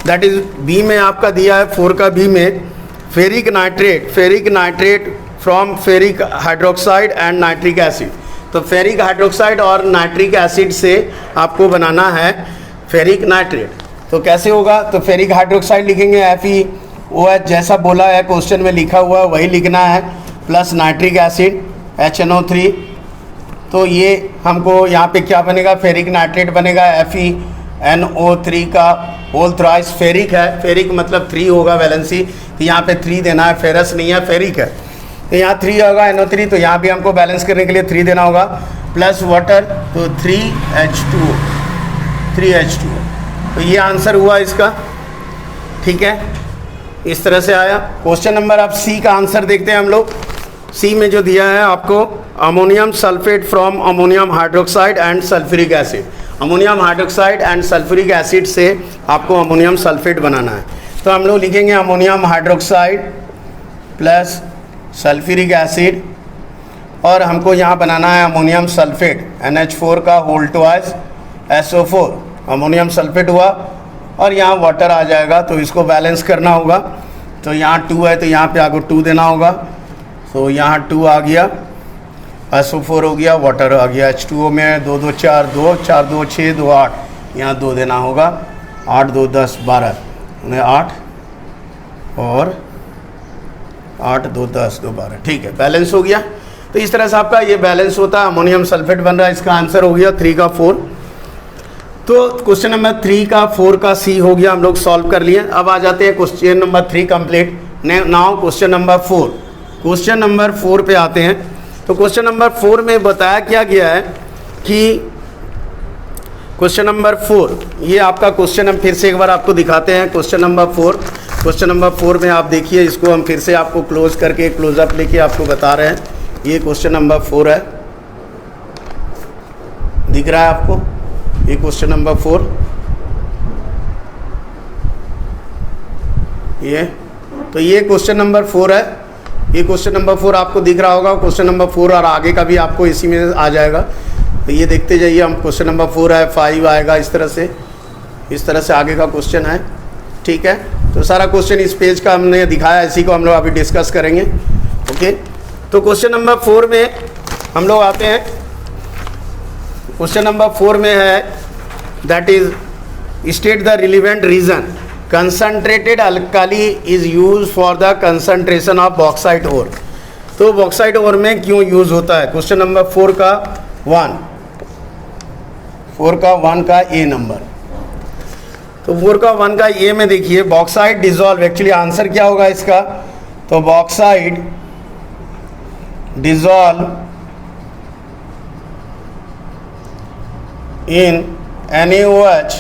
Speaker 1: दैट इज बी में आपका दिया है 4 का बी में ferric nitrate from ferric hydroxide and nitric acid. तो फेरिक हाइड्रोक्साइड और नाइट्रिक एसिड से आपको बनाना है फेरिक नाइट्रेट। तो कैसे होगा, तो फेरिक हाइड्रोक्साइड लिखेंगे FeOH, जैसा बोला है क्वेश्चन में लिखा हुआ है वही लिखना है, प्लस नाइट्रिक एसिड HNO3। तो ये हमको यहाँ पे क्या बनेगा, फेरिक नाइट्रेट बनेगा FeNO3 का होल थ्राइस। फेरिक है, फेरिक मतलब 3 होगा वैलेंसी, तो यहाँ पे 3 देना है, फेरस नहीं है फेरिक है, तो यहाँ 3 होगा NO3, तो यहाँ भी हमको बैलेंस करने के लिए 3 देना होगा, प्लस वाटर तो 3H2। तो ये आंसर हुआ इसका, ठीक है, इस तरह से आया। क्वेश्चन नंबर अब सी का आंसर देखते हैं हम लोग। सी में जो दिया है आपको ammonium sulphate from ammonium hydroxide and sulphuric acid. Ammonium hydroxide and sulphuric acid से आपको अमोनियम सल्फेट बनाना है। तो हम लोग लिखेंगे ammonium hydroxide plus sulphuric acid, और हमको यहाँ बनाना है अमोनियम सल्फेट NH4 का whole twice SO4। Ammonium sulphate हुआ और यहाँ वाटर आ जाएगा, तो इसको बैलेंस करना होगा। तो यहाँ 2 है तो यहाँ पे आपको 2 देना होगा, तो यहाँ 2 आ गया, SO4 हो गया, वाटर आ गया, H2O में 2 2 4 2 4 2 6 2 8, यहाँ 2 देना होगा, 8 2 10 12 8 और 8 2 10 2 12, ठीक है, बैलेंस हो गया। तो इस तरह से आपका ये बैलेंस होता है, अमोनियम सल्फेट बन रहा है। इसका आंसर हो गया 3 का 4। तो क्वेश्चन नंबर 3 का 4 का सी हो गया, हम लोग सॉल्व कर लिए। अब आ जाते हैं question number 3 complete. Now question number 4। Question number 4 पे आते हैं। तो क्वेश्चन नंबर 4 में बताया क्या गया है कि क्वेश्चन नंबर 4, ये आपका क्वेश्चन हम फिर से एक बार आपको दिखाते हैं। क्वेश्चन नंबर 4, क्वेश्चन नंबर 4 में आप देखिए, इसको हम फिर से आपको क्लोज करके क्लोजअप लेके आपको बता रहे हैं। ये क्वेश्चन नंबर 4 है, दिख रहा है आपको, ये क्वेश्चन नंबर 4, ये तो ये क्वेश्चन नंबर 4 है। ये क्वेश्चन नंबर 4 आपको दिख रहा होगा। क्वेश्चन नंबर 4 और आगे का भी आपको इसी में आ जाएगा, तो ये देखते जाइए। हम क्वेश्चन नंबर 4 है, 5 आएगा, इस तरह से आगे का क्वेश्चन है, ठीक है। तो सारा क्वेश्चन इस पेज का हमने दिखाया, इसी को हम लोग अभी डिस्कस करेंगे, ओके। तो क्वेश्चन नंबर 4 में हम लोग आते हैं। क्वेश्चन नंबर 4 में है, that is state the relevant reason concentrated alkali is use for the concentration of bauxite ore. तो बॉक्साइट ओर में क्यों यूज होता है। क्वेश्चन नंबर 4 का 1 का ए नंबर। तो 4 का 1 का ए में देखिए, बॉक्साइट डिजॉल्व, एक्चुअली आंसर क्या होगा इसका, तो bauxite dissolve in NaOH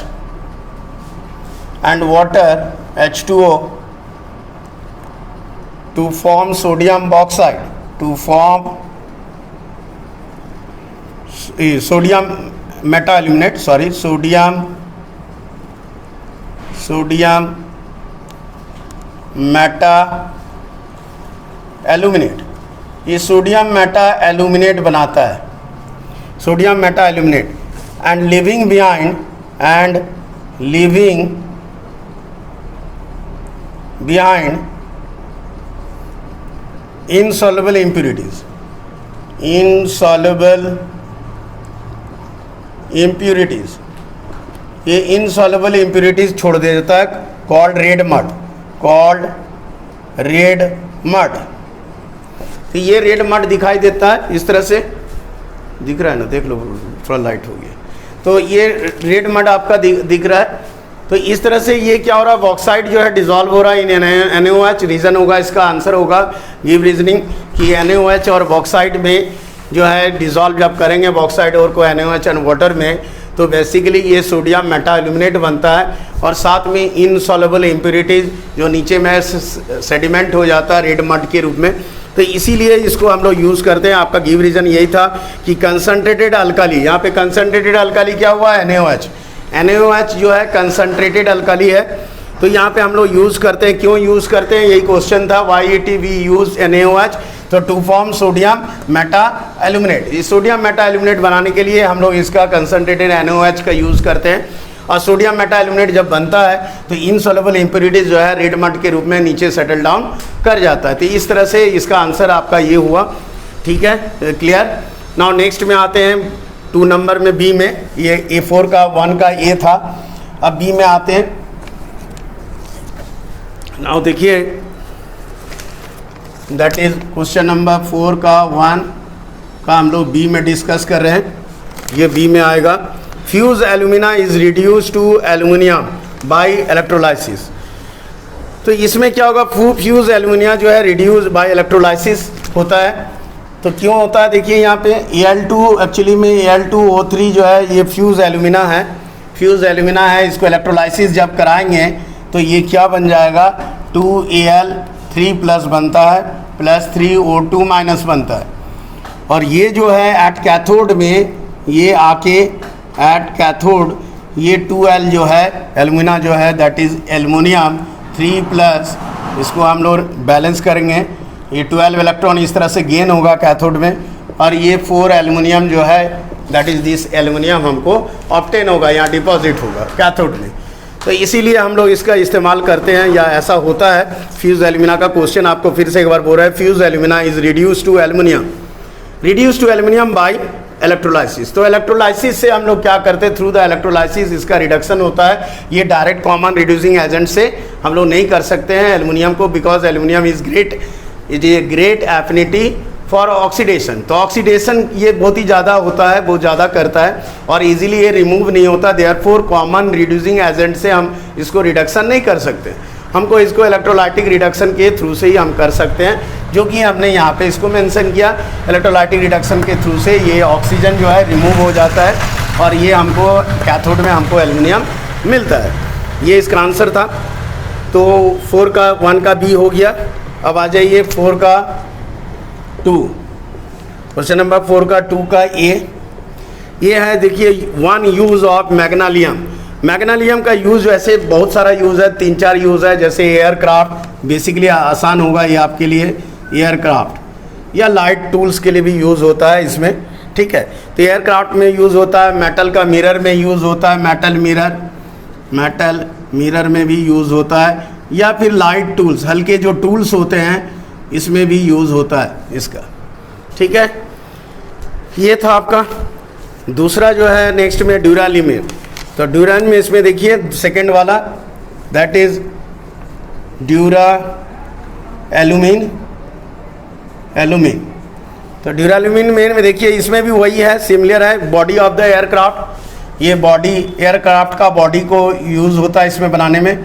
Speaker 1: and water H2O to form sodium bauxite, to form sodium meta aluminate, sodium meta aluminate। ये सोडियम मेटा एल्यूमिनेट बनाता है, sodium meta aluminate, and leaving behind insoluble impurities, ये insoluble impurities छोड़ देता है, called red mud। तो ये red mud दिखाई देता है, इस तरह से दिख रहा है ना, देख लो थोड़ा लाइट हो गया। तो ये रेड मड आपका दिख रहा है। तो इस तरह से ये क्या हो रहा है, बॉक्साइट जो है डिजॉल्व हो रहा है इन NaOH। रीज़न होगा, इसका आंसर होगा गिव रीजनिंग कि NaOH और बॉक्साइट में जो है डिजॉल्व जब करेंगे बॉक्साइट और को NaOH एंड वाटर में, तो बेसिकली ये सोडियम मेटा एल्यूमिनेट बनता है, और साथ में इनसॉल्युबल इम्प्योरिटीज़ जो नीचे में सेडिमेंट हो जाता है रेड मड के रूप में। तो इसीलिए इसको हम लोग यूज़ करते हैं। आपका गिव रीज़न यही था कि कंसंट्रेटेड अल्काली, यहाँ पे कंसंट्रेटेड अल्काली क्या हुआ, NaOH जो है कंसंट्रेटेड अल्काली है। तो यहाँ पे हम लोग यूज़ करते हैं, क्यों यूज़ करते हैं, यही क्वेश्चन था, YET we use NaOH तो to form sodium meta aluminate. इस सोडियम मेटा एल्यूमिनेट बनाने के लिए हम लोग इसका कंसंट्रेटेड NaOH का यूज़ करते हैं। और सोडियम मेटा एल्यूमिनेट जब बनता है तो इनसॉल्युबल इम्प्योरिटीज जो है रेड मड के रूप में नीचे सेटल डाउन कर जाता है। तो इस तरह से इसका आंसर आपका ये हुआ। ठीक है, क्लियर। नाउ नेक्स्ट में आते हैं 2 नंबर में, बी में। ये A4 का 1 का ए था, अब बी में आते हैं। नाउ देखिए, दैट इज क्वेश्चन नंबर 4 का 1 का हम लोग बी में डिस्कस कर रहे हैं। ये बी में आएगा, fuse alumina is reduce to aluminium by electrolysis. तो इसमें क्या होगा, फ्यूज एल्यूमिनिया जो है रिड्यूस बाय इलेक्ट्रोलाइसिस होता है। तो क्यों होता है, देखिए यहाँ पे Al2, एक्चुअली में Al2O3 जो है ये फ्यूज एल्यूमिना है। फ्यूज एल्यूमिना है, इसको इलेक्ट्रोलाइसिस जब कराएंगे तो ये क्या बन जाएगा, 2Al3+ बनता है, +3O2- बनता है। और ये जो है एट कैथोड में, ये आके एट कैथोड ये 2Al जो है एल्यूमिना जो है दैट इज़ एल्युमिनियम 3+, इसको हम लोग बैलेंस करेंगे। ये 12 इलेक्ट्रॉन इस तरह से गेन होगा कैथोड में, और ये 4 एल्युमिनियम जो है दैट इज़ दिस एल्युमिनियम हमको ऑब्टेन होगा, यहाँ डिपॉजिट होगा कैथोड में। तो इसीलिए हम लोग इसका इस्तेमाल करते हैं, या ऐसा होता है। फ्यूज एल्यूमिना का क्वेश्चन आपको फिर से एक बार बोल रहा है, fuse alumina is reduce to aluminium, reduce to aluminium by electrolysis. तो इलेक्ट्रोलाइसिस से हम लोग क्या करते हैं, थ्रू द इलेक्ट्रोलाइसिस इसका रिडक्शन होता है। ये डायरेक्ट कॉमन रिड्यूसिंग एजेंट से हम लोग नहीं कर सकते हैं एल्युमिनियम को, because aluminium is great affinity for oxidation. तो ऑक्सीडेशन ये बहुत ही ज़्यादा होता है, बहुत ज़्यादा करता है, और इजीली ये रिमूव नहीं होता। देयरफॉर कॉमन रिड्यूसिंग एजेंट से हम इसको रिडक्शन नहीं कर सकते, हमको इसको इलेक्ट्रोलाइटिक रिडक्शन के थ्रू से ही हम कर सकते हैं, जो कि हमने यहाँ पे इसको मेंशन किया। इलेक्ट्रोलाइटिक रिडक्शन के थ्रू से ये ऑक्सीजन जो है रिमूव हो जाता है, और ये हमको कैथोड में हमको एल्युमिनियम मिलता है। ये इसका आंसर था। तो 4 का 1 का बी हो गया। अब आ जाइए 4 का 2, क्वेश्चन नंबर 4 का 2 का ए। ये है, देखिए, 1 यूज़ ऑफ मैग्नीशियम। मैग्नीशियम का यूज़ वैसे बहुत सारा यूज़ है, 3-4 यूज़ है। जैसे एयरक्राफ्ट, बेसिकली आसान होगा ये आपके लिए, एयरक्राफ्ट या लाइट टूल्स के लिए भी यूज़ होता है इसमें। ठीक है, तो एयरक्राफ्ट में यूज़ होता है, मेटल का मिरर में यूज़ होता है, मेटल मिरर में भी यूज़ होता है, या फिर लाइट टूल्स, हल्के जो टूल्स होते हैं इसमें भी यूज़ होता है इसका। ठीक है, ये था आपका। दूसरा जो है नेक्स्ट में ड्यूरालीन। तो ड्यूरान में इसमें देखिए सेकंड वाला, दैट इज ड्यूरा एल्यूमिन। तो ड्यूराल्यूमिन में देखिए इसमें भी वही है, सिमिलर है। बॉडी ऑफ द एयरक्राफ्ट, ये बॉडी एयरक्राफ्ट का बॉडी को यूज़ होता है इसमें बनाने में।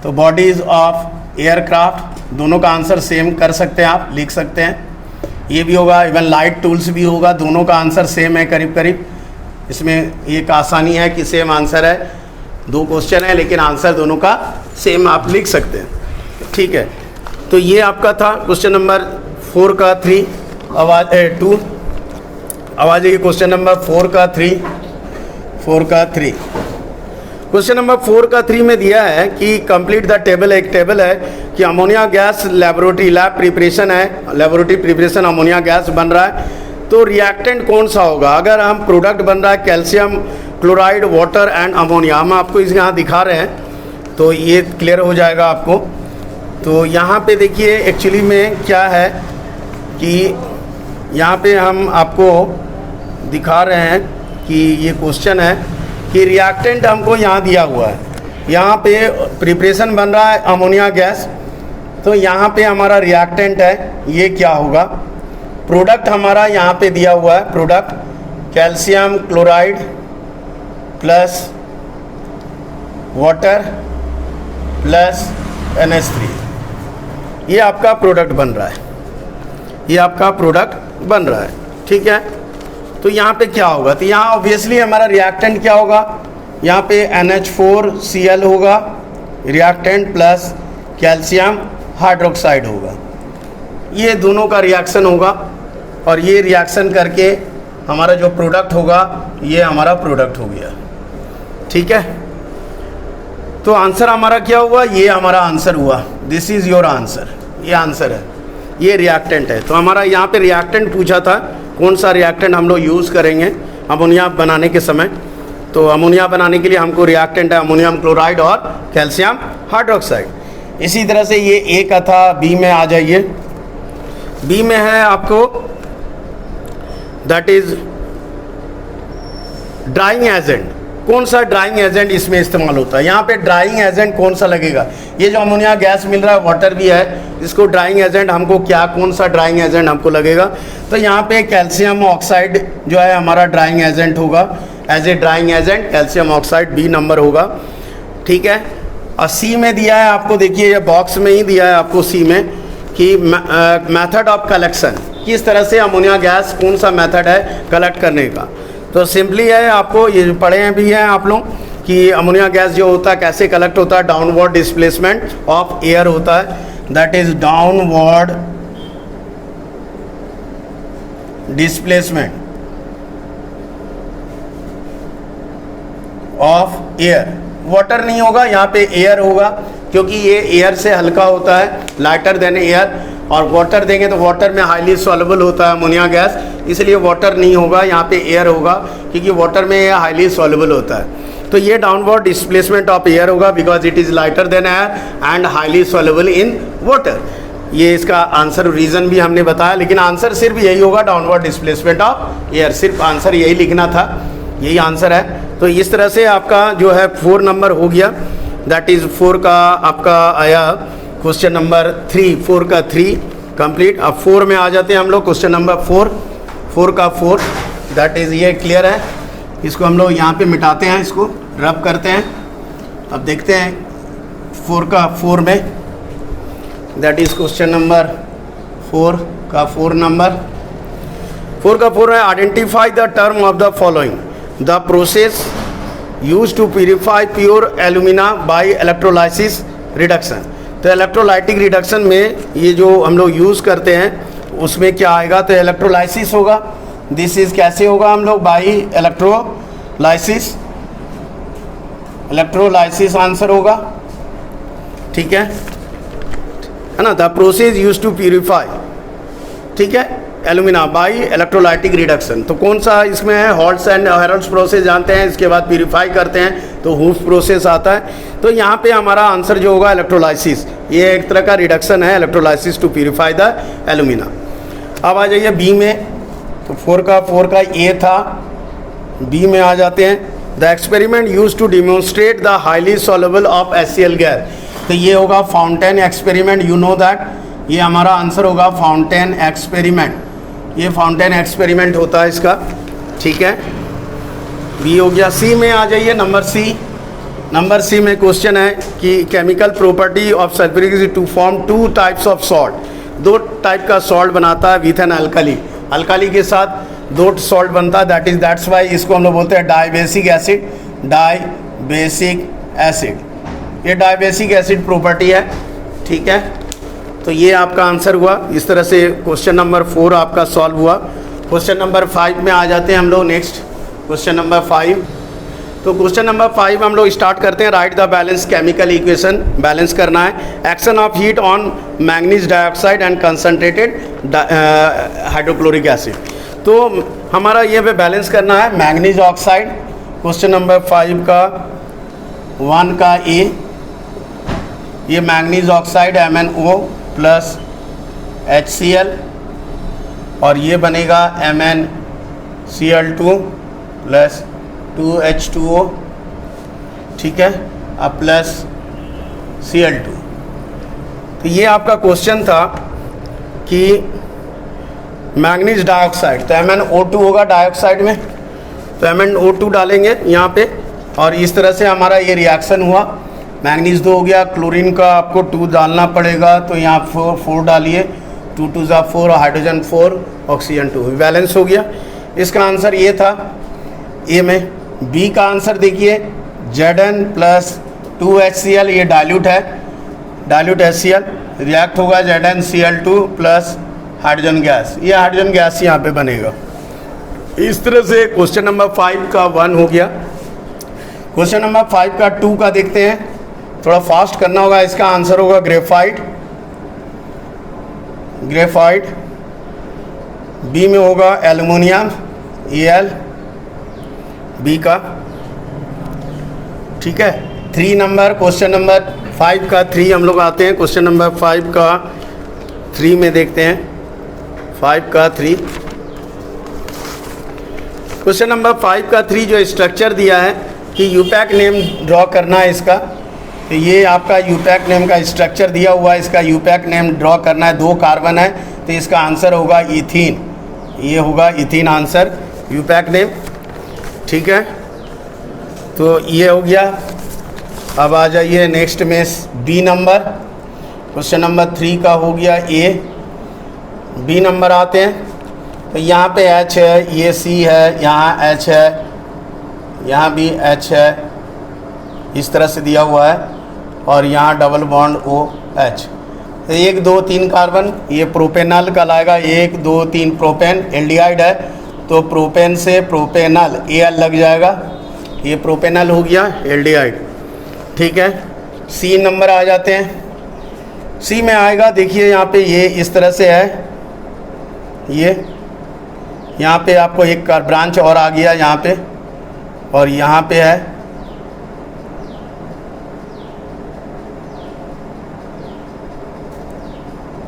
Speaker 1: तो बॉडीज ऑफ एयरक्राफ्ट, दोनों का आंसर सेम कर सकते हैं, आप लिख सकते हैं। ये भी होगा, इवन लाइट टूल्स भी होगा, दोनों का आंसर सेम है करीब करीब। इसमें एक आसानी है कि सेम आंसर है, 2 क्वेश्चन है लेकिन आंसर दोनों का सेम आप लिख सकते हैं। ठीक है, तो ये आपका था क्वेश्चन नंबर 4 का 3। आवाज़ 2 आवाज़ है क्वेश्चन नंबर 4 का 3। क्वेश्चन नंबर 4 का 3 में दिया है कि कंप्लीट द टेबल। एक टेबल है कि अमोनिया गैस लेबोरेटरी प्रिपरेशन है, लेबोरेटरी प्रिपरेशन अमोनिया गैस बन रहा है। तो रिएक्टेंट कौन सा होगा, अगर हम प्रोडक्ट बन रहा है calcium chloride, water and ammonia, हम आपको इस यहाँ दिखा रहे हैं तो ये क्लियर हो जाएगा आपको। तो यहाँ पे देखिए एक्चुअली में क्या है कि यहाँ पे हम आपको दिखा रहे हैं कि ये क्वेश्चन है कि रिएक्टेंट हमको यहाँ दिया हुआ है, यहाँ पे प्रिपरेशन बन रहा है अमोनिया गैस। तो यहाँ पे हमारा रिएक्टेंट है, ये क्या होगा, प्रोडक्ट हमारा यहाँ पे दिया हुआ है, product calcium chloride plus water plus NH3, ये आपका प्रोडक्ट बन रहा है, ये आपका प्रोडक्ट बन रहा है। ठीक है, तो यहाँ पे क्या होगा, तो यहाँ ऑब्वियसली हमारा रिएक्टेंट क्या होगा, यहाँ पे NH4Cl होगा रिएक्टेंट प्लस कैल्शियम हाइड्रोक्साइड होगा, ये दोनों का रिएक्शन होगा और ये रिएक्शन करके हमारा जो प्रोडक्ट होगा ये हमारा प्रोडक्ट हो गया। ठीक है, तो आंसर हमारा क्या हुआ, ये हमारा आंसर हुआ, दिस इज़ योर आंसर, ये आंसर है, ये रिएक्टेंट है। तो हमारा यहाँ पे रिएक्टेंट पूछा था, कौन सा रिएक्टेंट हम लोग यूज़ करेंगे अमोनिया बनाने के समय, तो अमोनिया बनाने के लिए हमको रिएक्टेंट है अमोनियम क्लोराइड और कैल्शियम हाइड्रोक्साइड। इसी तरह से ये ए का था, बी में आ जाइए। बी में है आपको दैट इज ड्राइंग एजेंट। कौन सा ड्राइंग एजेंट इसमें इस्तेमाल होता है? यहाँ पे ड्राइंग एजेंट कौन सा लगेगा? ये जो अमोनिया गैस मिल रहा है, वाटर भी है, इसको ड्राइंग एजेंट हमको क्या, कौन सा ड्राइंग एजेंट हमको लगेगा? तो यहाँ पे कैल्शियम ऑक्साइड जो है हमारा ड्राइंग एजेंट होगा। As a drying agent calcium oxide B number होगा, ठीक है। और सी में दिया है आपको, देखिए ये बॉक्स में ही दिया है आपको सी में कि मेथड ऑफ कलेक्शन, किस तरह से अमोनिया गैस, कौन सा मेथड है कलेक्ट करने का। तो सिंपली है, आपको ये पढ़े हैं भी हैं आप लोग कि अमोनिया गैस जो होता है कैसे कलेक्ट होता है, डाउनवर्ड डिस्प्लेसमेंट ऑफ एयर होता है, that is downward displacement of air. Water नहीं होगा यहाँ पे, एयर होगा, क्योंकि ये एयर से हल्का होता है, लाइटर देन एयर। और वाटर देंगे तो वाटर में हाईली सॉल्युबल होता है अमोनिया गैस, इसलिए वाटर नहीं होगा, यहाँ पे एयर होगा, क्योंकि वाटर में ये हाईली सॉल्युबल होता है। तो ये डाउनवर्ड डिस्प्लेसमेंट ऑफ एयर होगा because it is lighter than air and highly soluble in water. ये इसका आंसर, रीज़न भी हमने बताया, लेकिन आंसर सिर्फ यही होगा, डाउनवर्ड डिस्प्लेसमेंट ऑफ एयर, सिर्फ आंसर यही लिखना था, यही आंसर है। तो इस तरह से आपका जो है 4 नंबर हो गया, दैट इज़ 4 का आपका आया क्वेश्चन नंबर 3, 4 का 3 कंप्लीट। अब 4 में आ जाते हैं हम लोग, क्वेश्चन नंबर 4 का 4, दैट इज़ ये क्लियर है। इसको हम लोग यहाँ पे मिटाते हैं, इसको रब करते हैं। अब देखते हैं 4 का 4 में, दैट इज़ क्वेश्चन नंबर 4 का 4 नंबर। 4 का 4 है, identify the term of the following, the process use to purify pure alumina by electrolysis reduction. तो इलेक्ट्रोलाइटिक रिडक्शन में ये जो हम लोग यूज़ करते हैं उसमें क्या आएगा? तो इलेक्ट्रोलाइसिस होगा। दिस इज कैसे होगा हम लोग? बाई इलेक्ट्रोलाइसिस, इलेक्ट्रोलाइसिस आंसर होगा, ठीक है ना। The process use to purify, ठीक है, एल्यूमिना बाई इलेक्ट्रोलाइटिक रिडक्शन। तो कौन सा इसमें है? हॉल्ट्स एंड हेरल्ड्स प्रोसेस जानते हैं, इसके बाद प्यूरिफाई करते हैं तो हुफ प्रोसेस आता है। तो यहाँ पे हमारा आंसर जो होगा इलेक्ट्रोलाइसिस, ये एक तरह का रिडक्शन है, electrolysis to purify the alumina. अब आ जाइए बी में, तो 4 का ए था, बी में आ जाते हैं, the experiment use to demonstrate the highly soluble of HCl gas. तो ये होगा fountain experiment, you know that, ये हमारा आंसर होगा फाउंटेन एक्सपेरिमेंट। ये फाउंटेन एक्सपेरिमेंट होता है इसका, ठीक है, बी हो गया। सी में आ जाइए, नंबर सी में क्वेश्चन है कि chemical property of sulphuric acid to form 2 types of salt. 2 type का सॉल्ट बनाता है विथ एन अल्कली, अल्कली के साथ 2 सॉल्ट बनता है, दैट्स वाई इसको हम लोग बोलते हैं डाइबेसिक एसिड, डाइबेसिक एसिड। ये डाइबेसिक एसिड प्रॉपर्टी है, ठीक है। तो ये आपका आंसर हुआ। इस तरह से क्वेश्चन नंबर 4 आपका सॉल्व हुआ। क्वेश्चन नंबर 5 में आ जाते हैं हम लोग, नेक्स्ट क्वेश्चन नंबर 5। तो क्वेश्चन नंबर 5 हम लोग स्टार्ट करते हैं, right the balance chemical equation, balance करना है। Action of heat on manganese dioxide and concentrated hydrochloric acid. तो हमारा ये पे बैलेंस करना है मैंगनीज ऑक्साइड, क्वेश्चन नंबर 5 का 1 का ए, ये manganese oxide MnO plus HCl, और ये बनेगा MnCl2 प्लस 2H2O, ठीक है, अब प्लस Cl2। तो ये आपका क्वेश्चन था कि मैंगनीज डाइऑक्साइड, तो MnO2 होगा डाइऑक्साइड में, तो MnO2 डालेंगे यहाँ पे, और इस तरह से हमारा ये रिएक्शन हुआ। मैंगनीज 2 हो गया, क्लोरीन का आपको 2 डालना पड़ेगा, तो यहाँ 4 डालिए, 2 2 ज़ा 4, हाइड्रोजन 4, ऑक्सीजन 2, बैलेंस हो गया। इसका आंसर ये था ए में। बी का आंसर देखिए, Zn प्लस 2HCl, ये डाइल्यूट है, डाइल्यूट HCl, रिएक्ट होगा ZnCl2 प्लस हाइड्रोजन गैस, ये हाइड्रोजन गैस यहाँ पे बनेगा। इस तरह से क्वेश्चन नंबर 5 का 1 हो गया। क्वेश्चन नंबर 5 का 2 का देखते हैं, थोड़ा फास्ट करना होगा। इसका आंसर होगा ग्रेफाइट, बी में होगा एल्युमिनियम Al, बी का। ठीक है। 3 नंबर, क्वेश्चन नंबर 5 का 3 हम लोग आते हैं। क्वेश्चन नंबर 5 का 3 में देखते हैं। 5 का 3, क्वेश्चन नंबर 5 का 3 जो स्ट्रक्चर दिया है कि यूपैक नेम ड्रॉ करना है इसका। तो ये आपका यूपैक नेम का स्ट्रक्चर दिया हुआ है, इसका यूपैक नेम ड्रॉ करना है। 2 कार्बन है तो इसका आंसर होगा इथीन, ये होगा इथीन आंसर यूपैक नेम, ठीक है। तो ये हो गया। अब आ जाइए नेक्स्ट में बी नंबर, क्वेश्चन नंबर 3 का हो गया ए। बी नंबर आते हैं तो यहाँ पे H है, ये C है, यहाँ H है, यहाँ भी H है, इस तरह से दिया हुआ है, और यहाँ डबल बॉन्ड OH। 1 2 3 कार्बन, ये प्रोपेनल कहलाएगा। 1 2 3 प्रोपेन, एल्डिहाइड है तो प्रोपेन से प्रोपेनल Al लग जाएगा, ये प्रोपेनल हो गया एल्डिहाइड, ठीक है। सी नंबर आ जाते हैं। सी में आएगा, देखिए यहाँ पे ये इस तरह से है, ये यहाँ पे आपको एक ब्रांच और आ गया यहाँ पे, और यहाँ पे है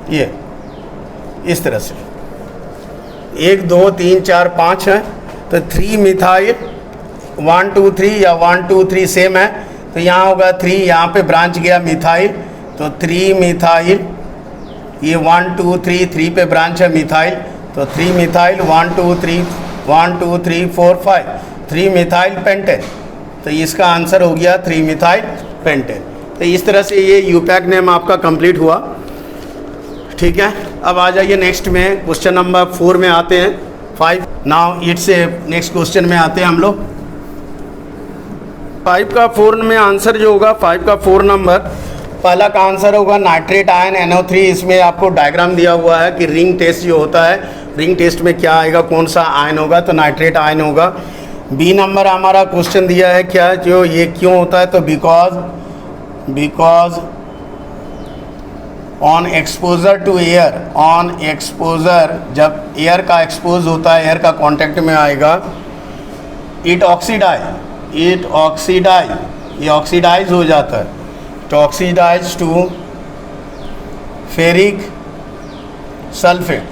Speaker 1: ये इस तरह से 1 2 3 4 5 है तो 3 मिथाइल 1 2 3 या 1 2 3 सेम है तो यहाँ होगा 3, यहाँ पे ब्रांच गया मिथाइल तो 3 मिथाइल, ये 1 2 3 3 पे ब्रांच है मिथाइल तो 3 मिथाइल 1 2 3 1 2 3 4 5 3 मिथाइल पेंटेन, तो इसका आंसर हो गया 3 मिथाइल पेंटेन। तो इस तरह से ये यूपैक नेम आपका कंप्लीट हुआ, ठीक है। अब आ जाइए नेक्स्ट में, क्वेश्चन नंबर 4 में आते हैं। 5 नाउ इट से नेक्स्ट क्वेश्चन में आते हैं हम लोग। 5 का 4 में आंसर जो होगा 5 का 4 नंबर, पहला का आंसर होगा नाइट्रेट आयन NO3। इसमें आपको डायग्राम दिया हुआ है कि रिंग टेस्ट जो होता है, रिंग टेस्ट में क्या आएगा, कौन सा आयन होगा, तो नाइट्रेट आयन होगा। बी नंबर हमारा क्वेश्चन दिया है क्या, जो ये क्यों होता है, तो because on exposure to air, on exposure जब एयर का एक्सपोज होता है, एयर का कांटेक्ट में आएगा, इट ऑक्सीडाइज, ये ऑक्सीडाइज हो जाता है, तो ऑक्सीडाइज टू फेरिक सल्फेट,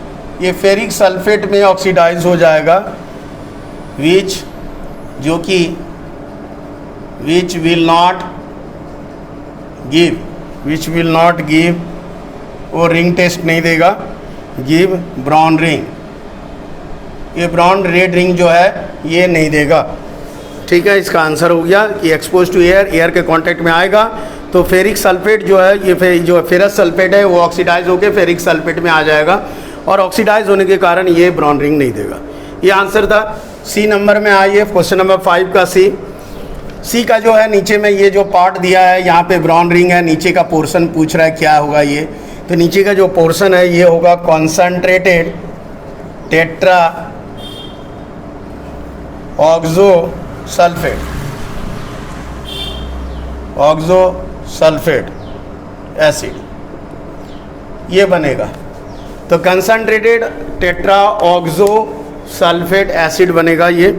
Speaker 1: ये फेरिक सल्फेट में ऑक्सीडाइज हो जाएगा, विच जो कि विच विल नॉट गिव, वो रिंग टेस्ट नहीं देगा, गिव ब्राउन रिंग, ये ब्राउन रेड रिंग जो है ये नहीं देगा, ठीक है। इसका आंसर हो गया कि एक्सपोज टू एयर, एयर के कांटेक्ट में आएगा तो फेरिक सल्फेट जो है, ये जो फेरस सल्फेट है वो ऑक्सीडाइज होकर फेरिक सल्फेट में आ जाएगा और ऑक्सीडाइज होने के कारण ये ब्राउन रिंग नहीं देगा। ये आंसर था। सी नंबर में आइए, क्वेश्चन नंबर 5 का सी का जो है नीचे में ये जो पार्ट दिया है, यहाँ पे ब्राउन रिंग है, नीचे का पोर्शन पूछ रहा है क्या होगा ये, तो नीचे का जो पोर्शन है ये होगा कॉन्सनट्रेटेड टेट्रा ऑक्सोसल्फेट एसिड, ये बनेगा, तो कंसनट्रेटेड टेट्रा ऑक्सोसल्फेट एसिड बनेगा ये,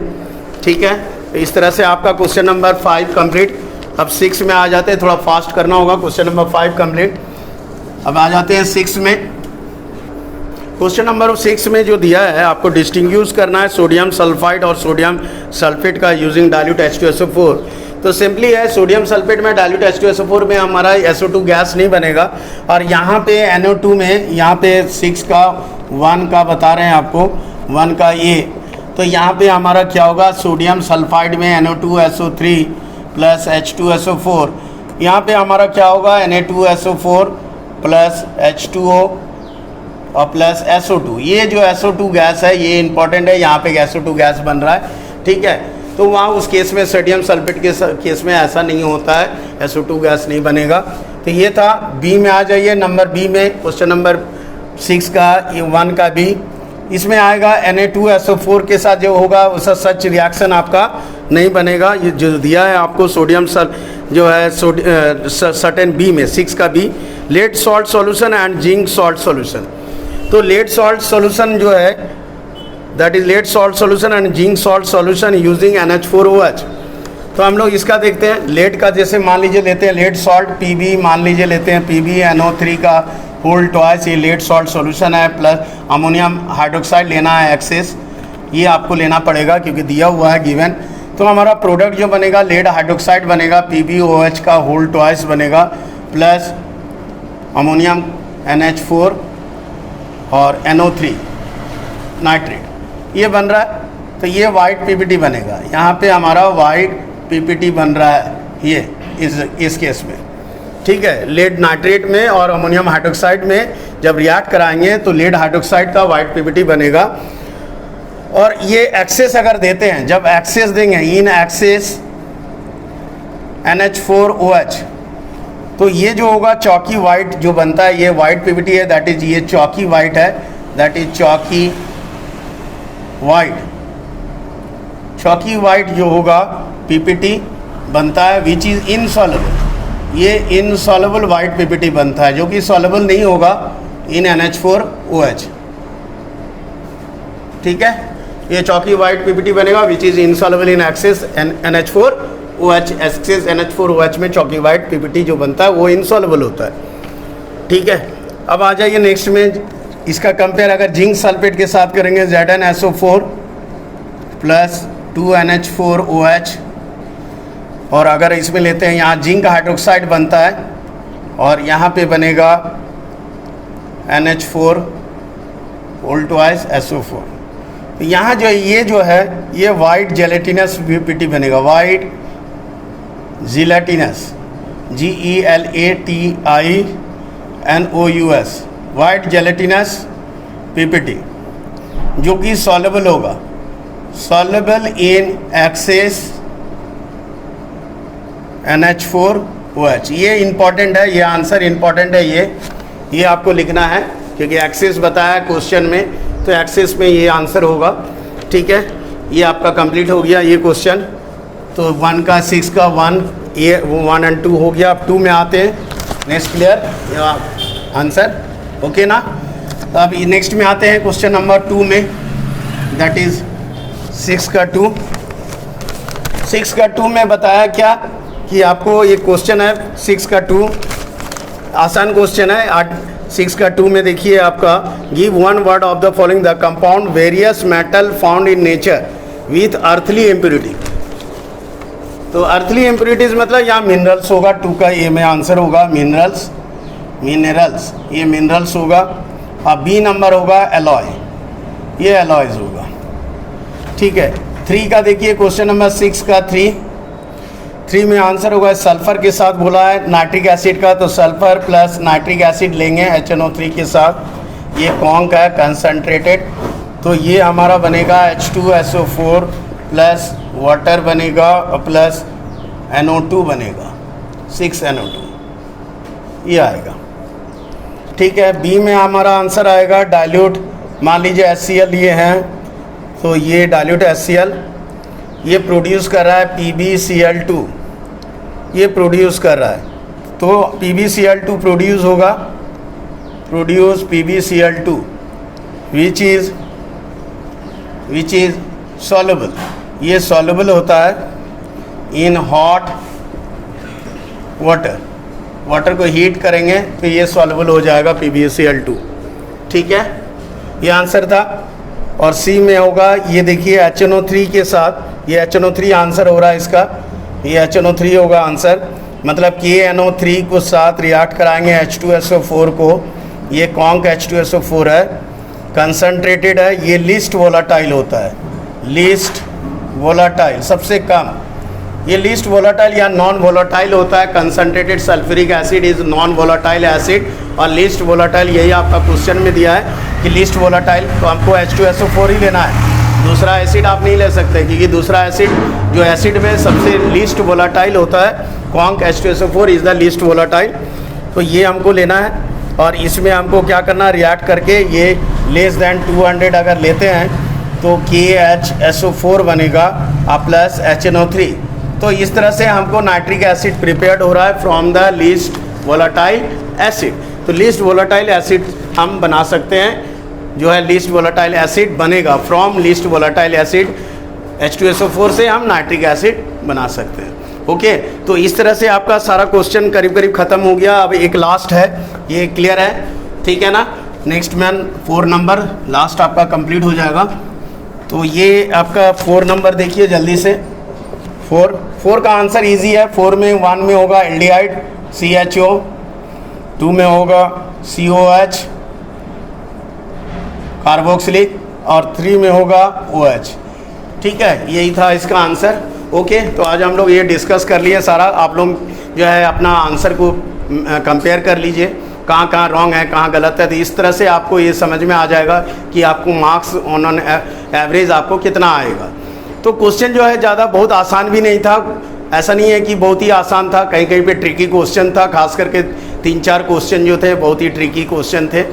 Speaker 1: ठीक है। तो इस तरह से आपका क्वेश्चन नंबर 5 कंप्लीट। अब 6 में आ जाते हैं, थोड़ा फास्ट करना होगा, क्वेश्चन नंबर 5 कंप्लीट। अब आ जाते हैं 6 में। क्वेश्चन नंबर 6 में जो दिया है आपको डिस्टिंग्विश करना है सोडियम सल्फाइड और सोडियम सल्फेट का यूजिंग डाइल्यूट H2SO4। तो सिंपली है, सोडियम सल्फेट में डाइल्यूट H2SO4 में हमारा SO2 गैस नहीं बनेगा, और यहाँ पे NO2 में, यहाँ पे 6 का 1 का बता रहे हैं आपको, 1 का ये, तो यहाँ पे हमारा क्या होगा, सोडियम सल्फाइड में NO2SO3 प्लस H2SO4, यहाँ पे हमारा क्या होगा, Na2SO4 प्लस H2O और प्लस SO2। ये जो SO2 गैस है ये इंपॉर्टेंट है, यहाँ पे SO2 गैस बन रहा है, ठीक है। तो वहाँ उस केस में सोडियम सल्फेट के केस में ऐसा नहीं होता है, SO2 गैस नहीं बनेगा। तो ये था। बी में आ जाइए, नंबर बी में, क्वेश्चन नंबर 6 का ये 1 का बी, इसमें आएगा Na2SO4 के साथ जो होगा उसका सच रिएक्शन आपका नहीं बनेगा। ये जो दिया है आपको सोडियम जो है सर्टेन बी में, 6 का B, lead salt solution and zinc salt solution. तो लेड सॉल्ट सॉल्यूशन जो है, that is lead salt solution and zinc salt solution using NH4OH। तो हम लोग इसका देखते हैं। लेड का जैसे मान लीजिए लेते हैं लेड सॉल्ट Pb, मान लीजिए लेते हैं PbNO3 का होल ट्वाइस, ये लेड सॉल्ट सॉल्यूशन है, प्लस अमोनियम हाइड्रोक्साइड लेना है एक्सेस, ये आपको लेना पड़ेगा क्योंकि दिया हुआ है गिवन। तो हमारा प्रोडक्ट जो बनेगा लेड हाइड्रोक्साइड बनेगा, PbOH का होल ट्वाइस बनेगा, प्लस अमोनियम NH4 और NO3 नाइट्रेट, ये बन रहा है। तो ये वाइट PPT बनेगा, यहाँ पे हमारा वाइट PPT बन रहा है ये इस केस में, ठीक है। लेड नाइट्रेट में और अमोनियम हाइड्रोक्साइड में जब रिएक्ट कराएंगे तो लेड हाइड्रोक्साइड का वाइट PPT बनेगा। और ये एक्सेस अगर देते हैं, जब एक्सेस देंगे इन एक्सेस NH4OH, तो ये जो होगा चौकी वाइट जो बनता है, ये वाइट PPT है, दैट इज ये चौकी वाइट है, दैट इज चौकी वाइट। चौकी वाइट जो होगा PPT बनता है विच इज़ इनसॉल्युबल, ये इनसॉल्युबल वाइट PPT बनता है जो कि सॉल्युबल नहीं होगा इन NH4OH, ठीक है। ये चौकी वाइट PPT बनेगा which is insoluble in excess NH4OH, excess NH4OH में चौकी वाइट PPT जो बनता है वो इनसॉल्युबल होता है, ठीक है। अब आ जाइए नेक्स्ट में, इसका कंपेयर अगर जिंक सल्फेट के साथ करेंगे ZnSO4 प्लस 2NH4OH, और अगर इसमें लेते हैं यहाँ जिंक हाइड्रोक्साइड बनता है और यहाँ पे बनेगा NH4 होल ट्वाइस SO4। तो यहाँ जो ये जो है ये वाइट जेलेटिनस PPT बनेगा, white gelatinous GELATINOUS, white gelatinous PPT जो कि सॉल्युबल होगा, सॉल्युबल इन एक्सेस NH4OH। ये इंपॉर्टेंट है, ये आंसर इंपॉर्टेंट है, ये आपको लिखना है क्योंकि एक्सेस बताया क्वेश्चन में, तो एक्सेस में ये आंसर होगा, ठीक है। ये आपका कंप्लीट हो गया ये क्वेश्चन। तो 1 का 6 का 1, ये 1 और 2 हो गया। अब 2 में आते हैं, नेक्स्ट क्लियर आंसर, ओके ना। तो अब नेक्स्ट में आते हैं क्वेश्चन नंबर 2 में, दैट इज 6 का 2। 6 का 2 में बताया क्या कि आपको ये क्वेश्चन है 6 का 2, आसान क्वेश्चन है। 6 का 2 में देखिए आपका, give one word of the following the compound various metal found in nature with earthly impurity. तो अर्थली इम्प्योरिटीज मतलब यहाँ मिनरल्स होगा, 2 का ए में आंसर होगा मिनरल्स, ये मिनरल्स होगा। अब बी नंबर होगा एलॉय, ये एलॉयज होगा, ठीक है। 3 का देखिए क्वेश्चन नंबर 6 का 3 में आंसर होगा सल्फर के साथ बोला है नाइट्रिक एसिड का, तो सल्फर प्लस नाइट्रिक एसिड लेंगे HNO3 के साथ, ये कॉन्क है कंसनट्रेटेड, तो ये हमारा बनेगा H2SO4 प्लस वाटर बनेगा प्लस NO2 बनेगा, 6NO2 ये आएगा, ठीक है। बी में हमारा आंसर आएगा डाइल्यूट, मान लीजिए HCl ये हैं, तो ये डाइल्यूट HCl ये प्रोड्यूस कर रहा है PbCl2, ये प्रोड्यूस कर रहा है, तो PbCl2 प्रोड्यूस होगा, produce PbCl2 which is soluble, ये सॉल्युबल होता है इन हॉट वाटर, वाटर को हीट करेंगे तो ये सॉल्युबल हो जाएगा PbCl2, ठीक है, ये आंसर था। और सी में होगा, ये देखिए HNO3 के साथ, ये HNO3 आंसर हो रहा है इसका, ये HNO3 होगा आंसर, मतलब KNO3 को साथ रिएक्ट कराएंगे H2SO4 को, ये कॉन्क H2SO4 है, कंसनट्रेटेड है, ये लीस्ट वोलाटाइल होता है, लीस्ट वोलाटाइल सबसे कम, ये लीस्ट वोलाटाइल या नॉन वोलाटाइल होता है। Concentrated sulphuric acid is non volatile acid, और लीस्ट वोलाटाइल यही आपका क्वेश्चन में दिया है कि लीस्ट वोलाटाइल, तो आपको H2SO4 ही लेना है, दूसरा एसिड आप नहीं ले सकते क्योंकि दूसरा एसिड जो एसिड में सबसे लीस्ट वोलाटाइल होता है, conc H2SO4 is the least volatile, तो ये हमको लेना है। और इसमें हमको क्या करना, रिएक्ट करके ये लेस दैन 200 अगर लेते हैं तो KHSO4 बनेगा प्लस HNO3, तो इस तरह से हमको नाइट्रिक एसिड प्रिपेयर्ड हो रहा है from the least volatile acid. तो लीस्ट वोलाटाइल एसिड हम बना सकते हैं, जो है लीस्ट वोलाटाइल एसिड बनेगा from least volatile acid, H2SO4 से हम नाइट्रिक एसिड बना सकते हैं। ओके, तो इस तरह से आपका सारा क्वेश्चन करीब करीब ख़त्म हो गया। अब एक लास्ट है, ये क्लियर है, ठीक है ना। नेक्स्ट मैन 4 नंबर लास्ट आपका कंप्लीट हो जाएगा। तो ये आपका 4 नंबर देखिए जल्दी से। 4 का आंसर इजी है। 4 में 1 में होगा एल्डिहाइड CHO, 2 में होगा COH कार्बोक्सिलिक और 3 में होगा OH। ठीक है, यही था इसका आंसर। ओके, तो आज हम लोग ये डिस्कस कर लिए सारा। आप लोग जो है अपना आंसर को कंपेयर कर लीजिए, कहाँ कहाँ रॉन्ग है, कहाँ गलत है। तो इस तरह से आपको ये समझ में आ जाएगा कि आपको मार्क्स ऑन एवरेज आपको कितना आएगा। तो क्वेश्चन जो है ज़्यादा बहुत आसान भी नहीं था, ऐसा नहीं है कि बहुत ही आसान था, कहीं कहीं पे ट्रिकी क्वेश्चन था। खास करके 3-4 क्वेश्चन जो थे बहुत ही ट्रिकी क्वेश्चन थे।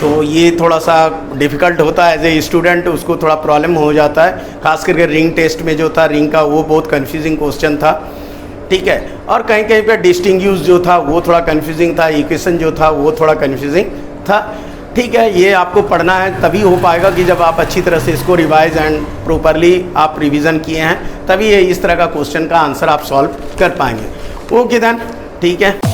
Speaker 1: तो ये थोड़ा सा डिफ़िकल्ट होता है एज ए स्टूडेंट, उसको थोड़ा प्रॉब्लम हो जाता है। खास करके रिंग टेस्ट में जो था रिंग का, वो बहुत कन्फ्यूजिंग क्वेश्चन था। ठीक है, और कहीं कहीं पे डिस्टिंग्यूश जो था वो थोड़ा कन्फ्यूजिंग था, इक्वेशन जो था वो थोड़ा कन्फ्यूजिंग था। ठीक है, ये आपको पढ़ना है, तभी हो पाएगा कि जब आप अच्छी तरह से इसको रिवाइज एंड प्रॉपरली आप रिवीजन किए हैं, तभी ये इस तरह का क्वेश्चन का आंसर आप सॉल्व कर पाएंगे। ओके देन, ठीक है।